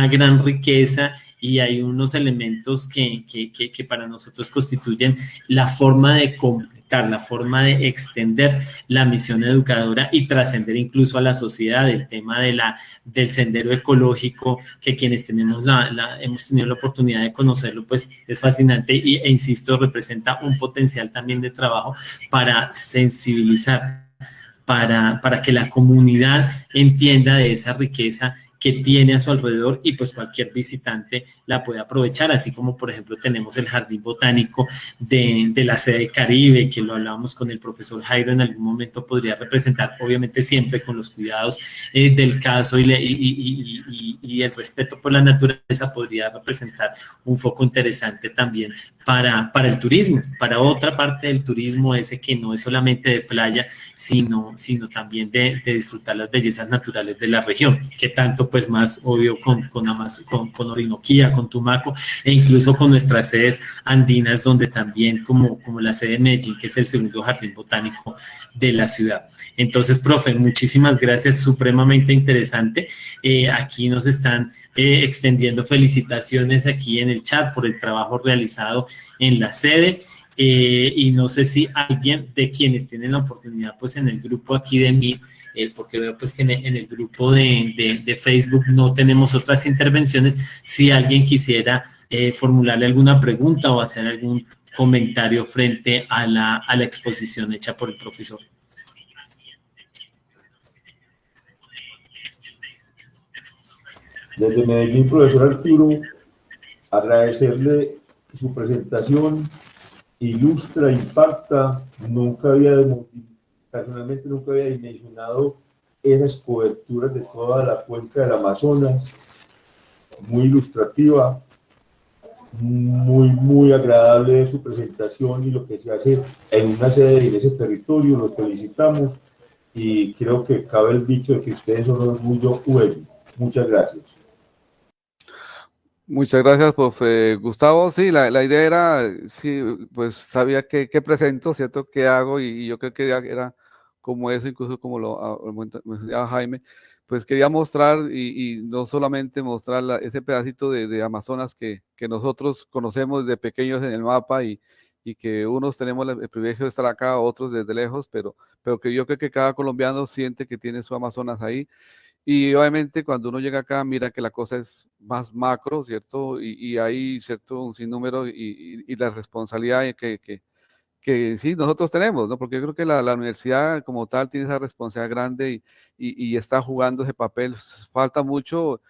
gran riqueza y hay unos elementos que para nosotros constituyen la forma de completar, la forma de extender la misión educadora y trascender incluso a la sociedad. El tema del sendero ecológico, que quienes hemos tenido la oportunidad de conocerlo, pues es fascinante e insisto, representa un potencial también de trabajo para sensibilizar, para que la comunidad entienda de esa riqueza que tiene a su alrededor y pues cualquier visitante la puede aprovechar, así como por ejemplo tenemos el Jardín Botánico de la sede Caribe, que lo hablábamos con el profesor Jairo, en algún momento podría representar, obviamente siempre con los cuidados del caso y el respeto por la naturaleza, podría representar un foco interesante también para el turismo, para otra parte del turismo, ese que no es solamente de playa, sino también de disfrutar las bellezas naturales de la región, que tanto pues más obvio con Orinoquía, con Tumaco e incluso con nuestras sedes andinas, donde también como la sede de Medellín, que es el segundo jardín botánico de la ciudad. Entonces, profe, muchísimas gracias, supremamente interesante. Aquí nos están extendiendo felicitaciones aquí en el chat por el trabajo realizado en la sede. Y no sé si alguien de quienes tienen la oportunidad, pues en el grupo aquí de mí, porque veo pues que en el grupo de Facebook no tenemos otras intervenciones, si alguien quisiera formularle alguna pregunta o hacer algún comentario frente a la exposición hecha por el profesor. Desde Medellín, profesor Arturo, agradecerle su presentación, ilustra, impacta. Personalmente nunca había dimensionado esas coberturas de toda la cuenca del Amazonas. Muy ilustrativa, muy agradable su presentación y lo que se hace en una sede en ese territorio. Los felicitamos y creo que cabe el dicho de que ustedes son un orgullo huelgo. Muchas gracias. Muchas gracias, profe Gustavo. Sí, la idea era, sí, pues sabía qué presento, ¿cierto? ¿Qué hago? Y yo creo que era como eso, incluso como lo mencionaba Jaime, pues quería mostrar y no solamente mostrar ese pedacito de Amazonas que nosotros conocemos desde pequeños en el mapa y que unos tenemos el privilegio de estar acá, otros desde lejos, pero que yo creo que cada colombiano siente que tiene su Amazonas ahí. Y obviamente cuando uno llega acá mira que la cosa es más macro, ¿cierto? Y hay, ¿cierto? Un sinnúmero y la responsabilidad que sí nosotros tenemos, ¿no? Porque yo creo que la universidad como tal tiene esa responsabilidad grande y está jugando ese papel. Falta mucho,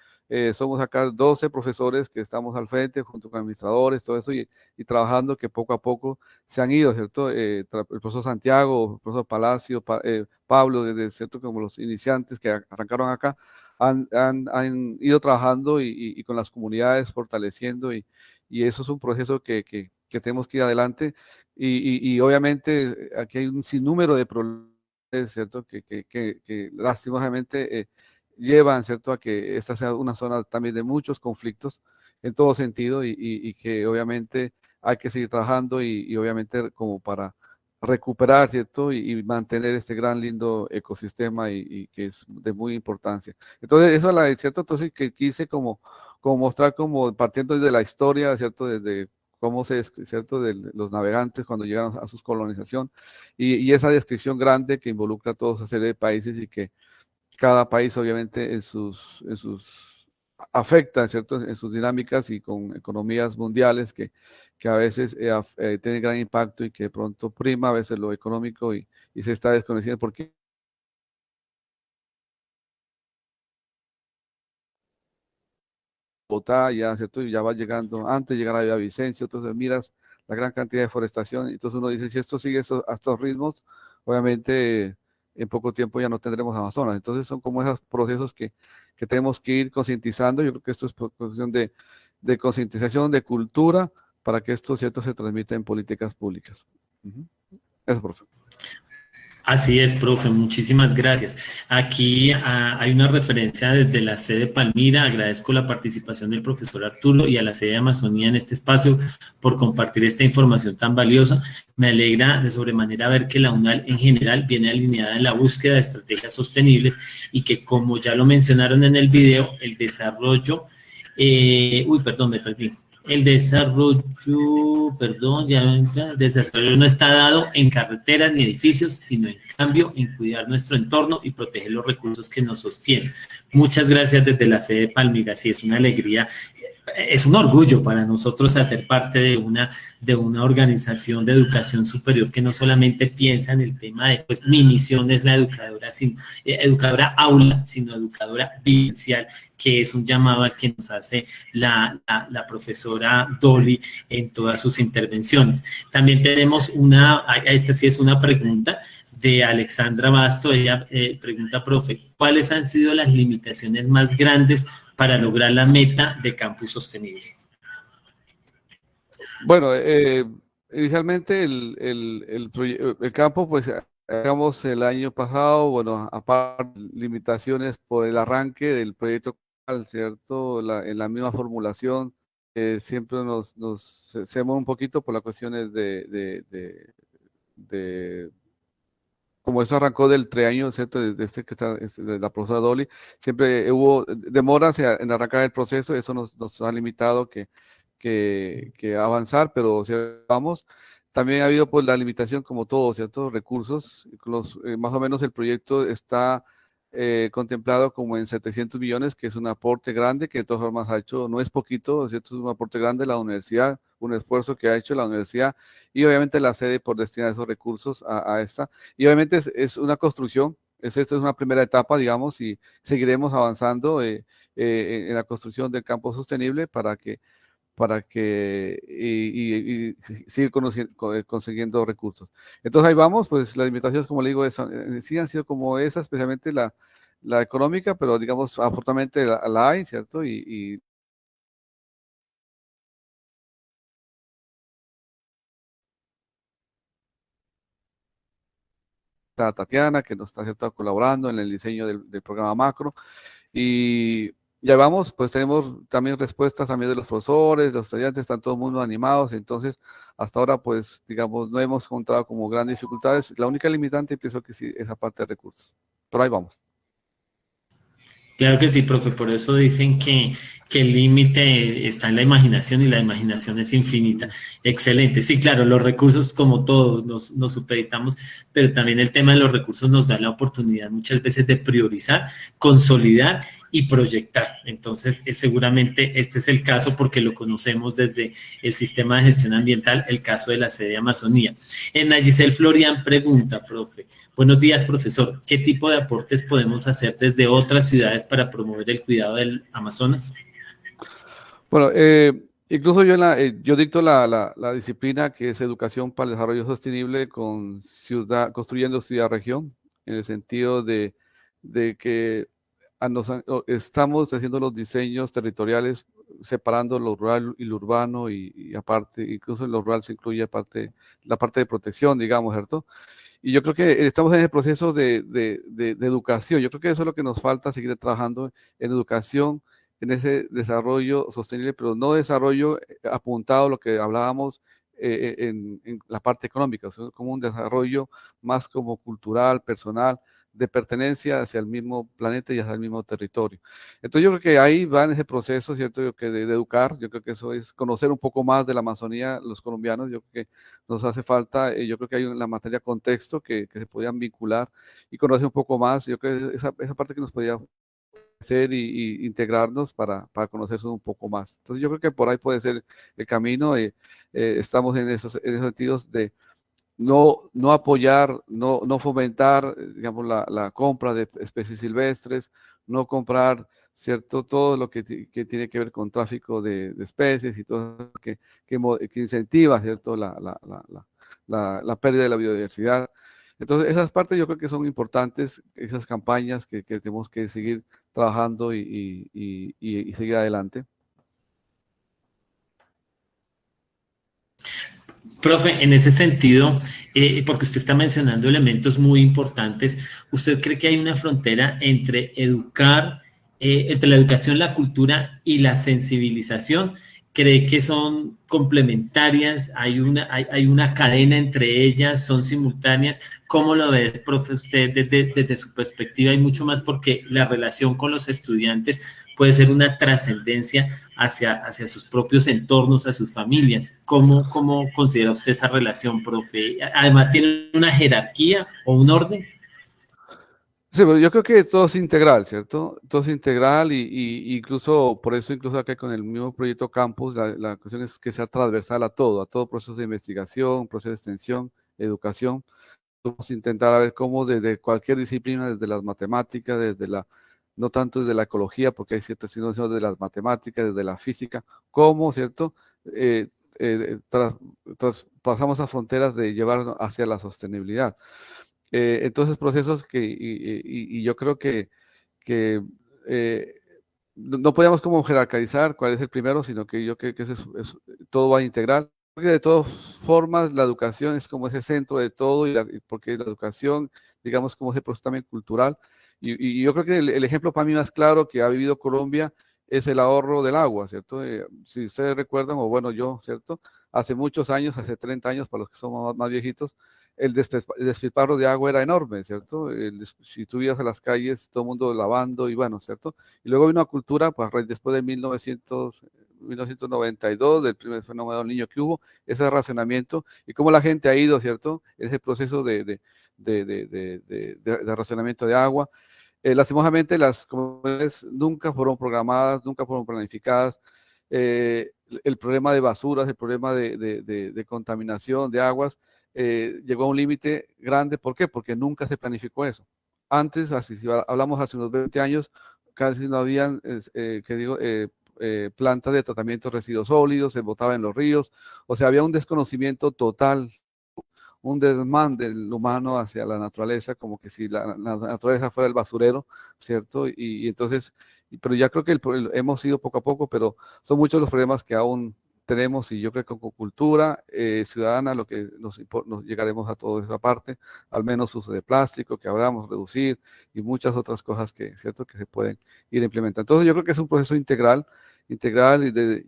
somos acá 12 profesores que estamos al frente junto con administradores, todo eso, y trabajando que poco a poco se han ido, ¿cierto? El profesor Santiago, el profesor Palacio, Pablo, desde, ¿cierto? Como los iniciantes que arrancaron acá, han ido trabajando y con las comunidades fortaleciendo y eso es un proceso que tenemos que ir adelante y obviamente aquí hay un sinnúmero de problemas, ¿cierto? Que lastimosamente llevan, ¿cierto? A que esta sea una zona también de muchos conflictos en todo sentido y que obviamente hay que seguir trabajando y obviamente como para recuperar, ¿cierto? Y mantener este gran lindo ecosistema y que es de muy importancia. Entonces, eso es ¿cierto? Entonces, que quise como mostrar como partiendo desde la historia, ¿cierto? Desde cómo ¿cierto? De los navegantes cuando llegaron a su colonización, y esa descripción grande que involucra a toda esa serie de países y que cada país obviamente afecta, ¿cierto? En sus dinámicas y con economías mundiales que a veces tienen gran impacto y que de pronto prima a veces lo económico y se está desconociendo porque Bogotá ya, ¿cierto? Y ya va llegando, antes de llegar a Villavicencio, entonces miras la gran cantidad de deforestación, entonces uno dice, si esto sigue a estos ritmos, obviamente en poco tiempo ya no tendremos Amazonas. Entonces son como esos procesos que tenemos que ir concientizando. Yo creo que esto es cuestión de concientización, de cultura, para que esto, ¿cierto?, se transmita en políticas públicas. Eso, profe. Así es, profe, muchísimas gracias. Aquí hay una referencia desde la sede Palmira. Agradezco la participación del profesor Arturo y a la sede de Amazonía en este espacio por compartir esta información tan valiosa. Me alegra de sobremanera ver que la UNAL en general viene alineada en la búsqueda de estrategias sostenibles y que, como ya lo mencionaron en el video, el desarrollo, me perdí. El desarrollo no está dado en carreteras ni edificios, sino en cambio en cuidar nuestro entorno y proteger los recursos que nos sostienen. Muchas gracias desde la sede de Palmira. Sí, es una alegría, es un orgullo para nosotros hacer parte de una organización de educación superior que no solamente piensa en el tema de, pues mi misión es la educadora aula, sino educadora vivencial, que es un llamado al que nos hace la profesora Dolly en todas sus intervenciones. También tenemos esta sí es una pregunta de Alexandra Basto. Ella pregunta, profe, ¿cuáles han sido las limitaciones más grandes para lograr la meta de campus sostenible? Bueno, inicialmente el campo, pues, digamos, el año pasado, bueno, aparte de limitaciones por el arranque del proyecto, ¿cierto? En la misma formulación, siempre se demora un poquito por las cuestiones como eso arrancó del trienio, ¿cierto? De la profesora Dolly, siempre hubo demoras en arrancar el proceso, eso nos ha limitado que avanzar, pero si vamos. También ha habido pues la limitación como todo, ¿cierto? Recursos, más o menos el proyecto está contemplado como en 700 millones, que es un aporte grande, que de todas formas ha hecho, no es poquito, ¿cierto? Es un aporte grande de la universidad, un esfuerzo que ha hecho la universidad y obviamente la sede por destinar esos recursos a esta. Y obviamente es una construcción, esto es una primera etapa, digamos, y seguiremos avanzando en la construcción del campo sostenible para que seguir consiguiendo recursos. Entonces ahí vamos, pues las limitaciones, como le digo, sí han sido como esa, especialmente la económica, pero digamos, afortunadamente la hay, ¿cierto? Tatiana, que nos está, ¿cierto?, colaborando en el diseño del programa macro, y ya vamos, pues tenemos también respuestas también de los profesores, de los estudiantes, están todo el mundo animados. Entonces hasta ahora, pues digamos, no hemos encontrado como grandes dificultades. La única limitante, pienso que sí, esa parte de recursos, pero ahí vamos. Claro que sí, profe, por eso dicen que el límite está en la imaginación y la imaginación es infinita. Excelente. Sí, claro, los recursos, como todos, nos supeditamos, pero también el tema de los recursos nos da la oportunidad muchas veces de priorizar, consolidar y proyectar. Entonces, seguramente este es el caso porque lo conocemos desde el sistema de gestión ambiental, el caso de la sede Amazonía. Giselle Florian pregunta, profe, buenos días, profesor, ¿qué tipo de aportes podemos hacer desde otras ciudades para promover el cuidado del Amazonas? Bueno, incluso yo dicto la disciplina que es Educación para el Desarrollo Sostenible construyendo ciudad-región, en el sentido de que estamos haciendo los diseños territoriales separando lo rural y lo urbano y aparte, incluso en lo rural se incluye la parte de protección, digamos, ¿cierto? Y yo creo que estamos en el proceso de educación. Yo creo que eso es lo que nos falta, seguir trabajando en educación, en ese desarrollo sostenible, pero no desarrollo apuntado a lo que hablábamos en la parte económica, o sea, como un desarrollo más como cultural, personal, de pertenencia hacia el mismo planeta y hacia el mismo territorio. Entonces yo creo que ahí va en ese proceso, ¿cierto? Yo creo que de educar, yo creo que eso es conocer un poco más de la Amazonía, los colombianos, yo creo que nos hace falta, yo creo que hay una materia contexto que se podían vincular y conocer un poco más, yo creo que esa parte que nos podía hacer y integrarnos para conocerse un poco más. Entonces yo creo que por ahí puede ser el camino, estamos en esos sentidos de no apoyar, no fomentar, digamos, la compra de especies silvestres, no comprar, ¿cierto? Todo lo que tiene que ver con tráfico de especies y todo lo que incentiva, ¿cierto? La pérdida de la biodiversidad. Entonces, esas partes yo creo que son importantes, esas campañas que tenemos que seguir trabajando y seguir adelante. Profe, en ese sentido, porque usted está mencionando elementos muy importantes, ¿usted cree que hay una frontera entre entre la educación, la cultura y la sensibilización? ¿Cree que son complementarias? ¿Hay una cadena entre ellas? ¿Son simultáneas? ¿Cómo lo ve, profe, usted desde su perspectiva? Y mucho más porque la relación con los estudiantes puede ser una trascendencia hacia sus propios entornos, a sus familias. ¿Cómo considera usted esa relación, profe? Además, ¿tiene una jerarquía o un orden? Sí, pero yo creo que todo es integral, ¿cierto? Todo es integral y incluso, por eso incluso acá con el mismo proyecto Campus, la cuestión es que sea transversal a todo proceso de investigación, proceso de extensión, educación. Vamos a intentar a ver cómo desde cualquier disciplina, desde las matemáticas, no tanto desde la ecología, porque hay ciertas, sino desde las matemáticas, desde la física, cómo, ¿cierto? Pasamos a fronteras de llevar hacia la sostenibilidad. Entonces, procesos y yo creo que no podemos como jerarquizar cuál es el primero, sino que yo creo que todo va a integrar. Porque de todas formas, la educación es como ese centro de todo, porque la educación, digamos, como ese proceso también cultural. Y yo creo que el ejemplo para mí más claro que ha vivido Colombia es el ahorro del agua, ¿cierto? Si ustedes recuerdan, o bueno, yo, ¿cierto? Hace muchos años, hace 30 años, para los que somos más viejitos, el despilfarro de agua era enorme, ¿cierto? Si tú ibas a las calles, todo el mundo lavando y bueno, ¿cierto? Y luego vino una cultura, pues después de 1992, del primer fenómeno del Niño que hubo, ese racionamiento y cómo la gente ha ido, ¿cierto? Ese proceso de racionamiento de agua. Lastimosamente, las comunidades nunca fueron programadas, nunca fueron planificadas. El problema de basuras, el problema de contaminación de aguas, llegó a un límite grande. ¿Por qué? Porque nunca se planificó eso. Antes, si hablamos hace unos 20 años, casi no habían, plantas de tratamiento de residuos sólidos, se botaba en los ríos, o sea, había un desconocimiento total, un desmán del humano hacia la naturaleza, como que si la naturaleza fuera el basurero, ¿cierto? Y entonces, pero ya creo que hemos ido poco a poco, pero son muchos los problemas que aún tenemos y yo creo que con cultura ciudadana lo que nos llegaremos a toda esa parte, al menos uso de plástico, que hablamos, reducir y muchas otras cosas ¿cierto? Que se pueden ir implementando. Entonces yo creo que es un proceso integral y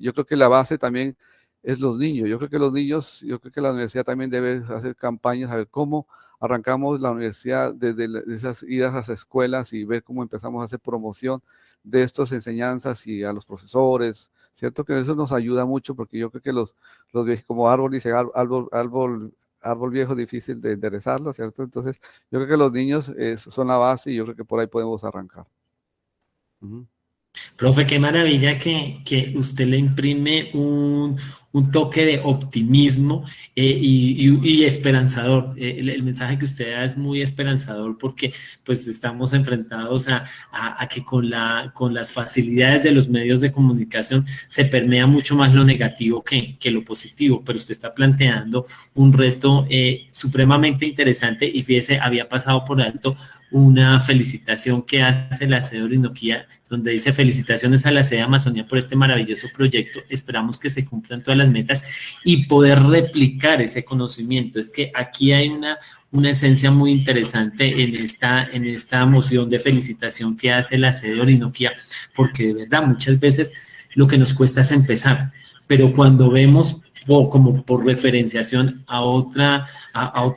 yo creo que la base también es los niños. Yo creo que la universidad también debe hacer campañas, a ver cómo arrancamos la universidad desde esas idas a las escuelas y ver cómo empezamos a hacer promoción de estas enseñanzas y a los profesores, ¿cierto? Que eso nos ayuda mucho porque yo creo que los como árbol dice, árbol viejo difícil de enderezarlo, ¿cierto? Entonces yo creo que los niños son la base y yo creo que por ahí podemos arrancar. Profe, qué maravilla que usted le imprime un toque de optimismo y esperanzador. El mensaje que usted da es muy esperanzador porque pues estamos enfrentados a que con las facilidades de los medios de comunicación se permea mucho más lo negativo que lo positivo, pero usted está planteando un reto supremamente interesante y fíjese, había pasado por alto una felicitación que hace la sede de Orinoquía, donde dice felicitaciones a la sede de Amazonía por este maravilloso proyecto, esperamos que se cumplan todas las metas y poder replicar ese conocimiento. Es que aquí hay una esencia muy interesante en esta moción de felicitación que hace la sede de Orinoquía, porque de verdad muchas veces lo que nos cuesta es empezar, pero cuando vemos como por referenciación a otra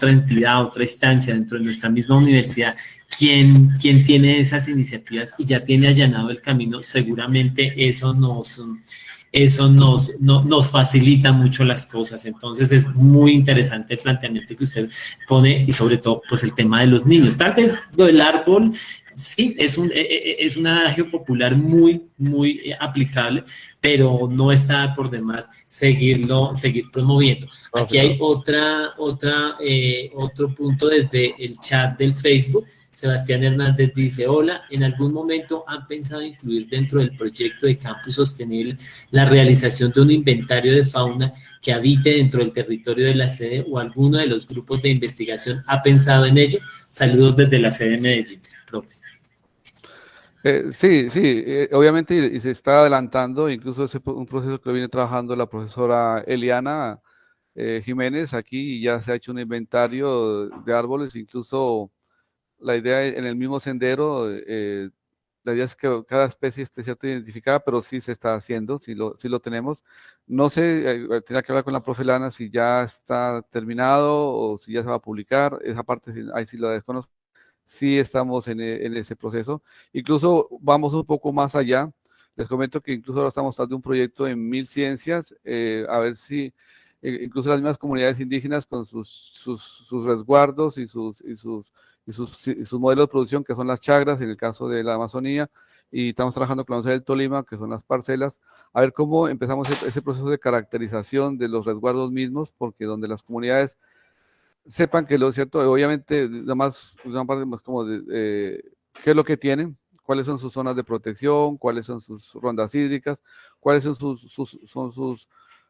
entidad, a otra instancia dentro de nuestra misma universidad, quien tiene esas iniciativas y ya tiene allanado el camino, seguramente eso nos facilita mucho las cosas. Entonces es muy interesante el planteamiento que usted pone y sobre todo pues el tema de los niños. Tal vez lo del árbol, sí, es un adagio popular muy aplicable, pero no está por demás seguir promoviendo. Aquí hay otro punto desde el chat del Facebook. Sebastián Hernández dice, hola, ¿en algún momento han pensado incluir dentro del proyecto de Campus Sostenible la realización de un inventario de fauna que habite dentro del territorio de la sede o alguno de los grupos de investigación ha pensado en ello? Saludos desde la sede de Medellín, profe. Sí, obviamente y se está adelantando, incluso un proceso que lo viene trabajando la profesora Eliana Jiménez aquí, y ya se ha hecho un inventario de árboles, incluso la idea en el mismo sendero, la idea es que cada especie esté cierto identificada, pero sí se está haciendo, sí lo tenemos. No sé, tenía que hablar con la profe Lana si ya está terminado o si ya se va a publicar, esa parte ahí sí la desconozco. Sí estamos en ese proceso. Incluso vamos un poco más allá. Les comento que incluso ahora estamos tratando de un proyecto en 1000 ciencias, a ver si incluso las mismas comunidades indígenas con sus resguardos y sus modelos de producción, que son las chagras en el caso de la Amazonía, y estamos trabajando con la Universidad del Tolima, que son las parcelas, a ver cómo empezamos ese proceso de caracterización de los resguardos mismos, porque donde las comunidades sepan que lo cierto, obviamente, una parte más como qué es lo que tienen, cuáles son sus zonas de protección, cuáles son sus rondas hídricas, cuáles son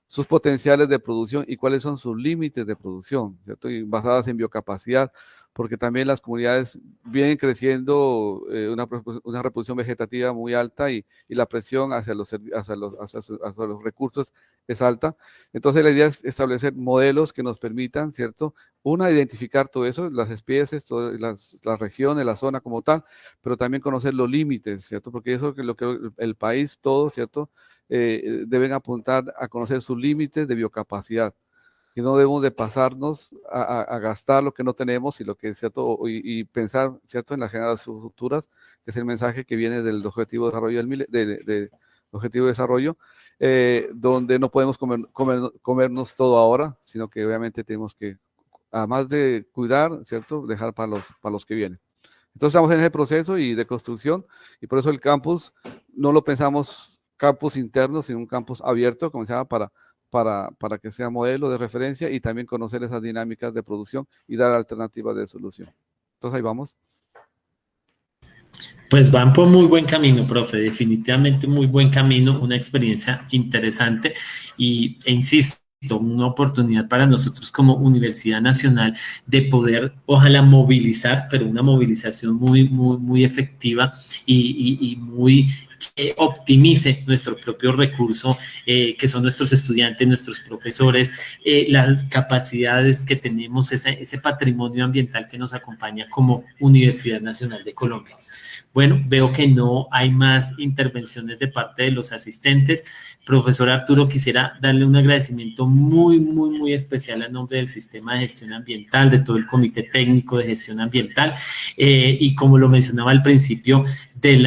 sus potenciales de producción y cuáles son sus límites de producción, ¿cierto? Y basadas en biocapacidad, porque también las comunidades vienen creciendo una reproducción vegetativa muy alta y la presión hacia los recursos es alta. Entonces la idea es establecer modelos que nos permitan, ¿cierto? Identificar todo eso, las especies, las regiones, la zona como tal, pero también conocer los límites, ¿cierto? Porque eso es lo que el país todo, ¿cierto? Deben apuntar a conocer sus límites de biocapacidad. Y no debemos de pasarnos a gastar lo que no tenemos y lo que ¿cierto? Y pensar, ¿cierto? En las generaciones futuras, que es el mensaje que viene del Objetivo de Desarrollo Objetivo de Desarrollo, donde no podemos comernos todo ahora, sino que obviamente tenemos que, además de cuidar, ¿cierto? Dejar para los que vienen. Entonces estamos en ese proceso y de construcción, y por eso el campus no lo pensamos campus interno, sino un campus abierto, como se llama, para que sea modelo de referencia y también conocer esas dinámicas de producción y dar alternativas de solución. Entonces ahí vamos. Pues van por muy buen camino, profe, definitivamente muy buen camino, una experiencia interesante e insisto, una oportunidad para nosotros como Universidad Nacional de poder, ojalá, movilizar, pero una movilización muy efectiva y muy que optimice nuestro propio recurso, que son nuestros estudiantes, nuestros profesores, las capacidades que tenemos, ese patrimonio ambiental que nos acompaña como Universidad Nacional de Colombia. Bueno, veo que no hay más intervenciones de parte de los asistentes. Profesor Arturo, quisiera darle un agradecimiento muy especial a nombre del Sistema de Gestión Ambiental, de todo el Comité Técnico de Gestión Ambiental, y como lo mencionaba al principio de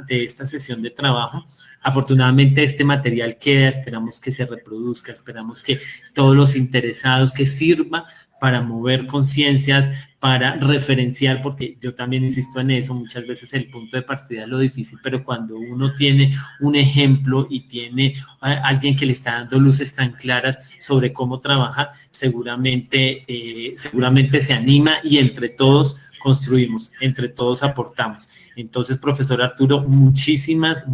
esta sesión de trabajo, afortunadamente este material queda, esperamos que se reproduzca, esperamos que todos los interesados, que sirva para mover conciencias, para referenciar, porque yo también insisto en eso, muchas veces el punto de partida es lo difícil, pero cuando uno tiene un ejemplo y tiene a alguien que le está dando luces tan claras sobre cómo trabaja, seguramente se anima y entre todos construimos, entre todos aportamos. Entonces, profesor Arturo, muchísimas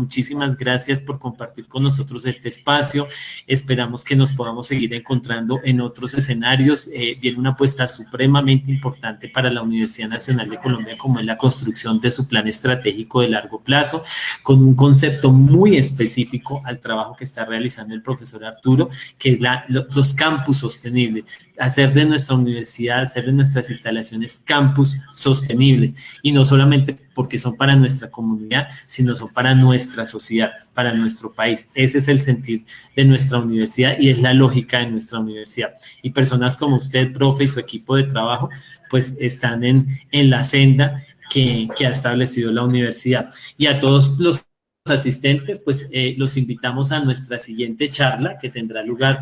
gracias por compartir con nosotros este espacio. Esperamos que nos podamos seguir encontrando en otros escenarios. Viene una apuesta supremamente importante importante para la Universidad Nacional de Colombia, como es la construcción de su plan estratégico de largo plazo, con un concepto muy específico al trabajo que está realizando el profesor Arturo, que es los campus sostenibles, hacer de nuestra universidad, hacer de nuestras instalaciones campus sostenibles, y no solamente porque son para nuestra comunidad, sino son para nuestra sociedad, para nuestro país. Ese es el sentir de nuestra universidad y es la lógica de nuestra universidad. Y personas como usted, profe, y su equipo de trabajo, pues están en la senda que ha establecido la universidad. Y a todos los asistentes, pues los invitamos a nuestra siguiente charla, que tendrá lugar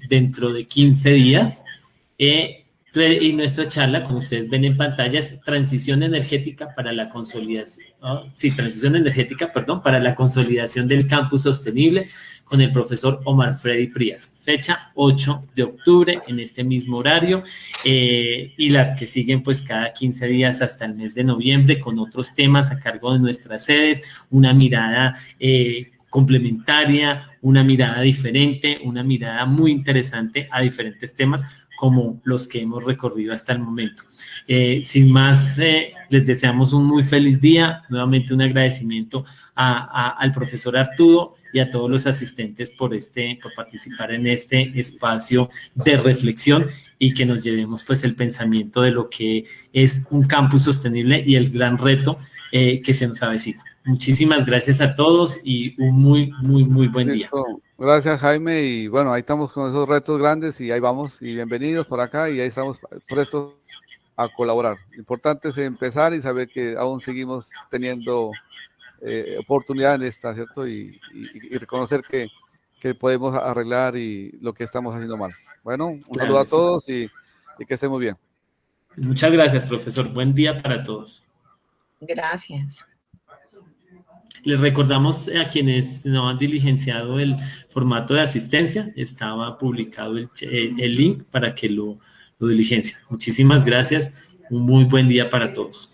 dentro de 15 días. Y nuestra charla, como ustedes ven en pantalla, es transición energética para la consolidación, transición energética, perdón, para la consolidación del campus sostenible, con el profesor Omar Freddy Prías. Fecha 8 de octubre, en este mismo horario, y las que siguen pues cada 15 días hasta el mes de noviembre, con otros temas a cargo de nuestras sedes, una mirada complementaria, una mirada diferente, una mirada muy interesante a diferentes temas, como los que hemos recorrido hasta el momento. Sin más, les deseamos un muy feliz día. Nuevamente un agradecimiento al profesor Arturo y a todos los asistentes por participar en este espacio de reflexión, y que nos llevemos pues el pensamiento de lo que es un campus sostenible y el gran reto que se nos avecina. Muchísimas gracias a todos y un muy, muy, muy buen día. Gracias, Jaime, y bueno, ahí estamos con esos retos grandes y ahí vamos, y bienvenidos por acá, y ahí estamos prestos a colaborar. Lo importante es empezar y saber que aún seguimos teniendo oportunidad en esta, ¿cierto? Y reconocer que podemos arreglar y lo que estamos haciendo mal. Bueno, un saludo a todos y que estén muy bien. Muchas gracias, profesor. Buen día para todos. Gracias. Les recordamos a quienes no han diligenciado el formato de asistencia, estaba publicado el link para que lo diligencien. Muchísimas gracias, un muy buen día para todos.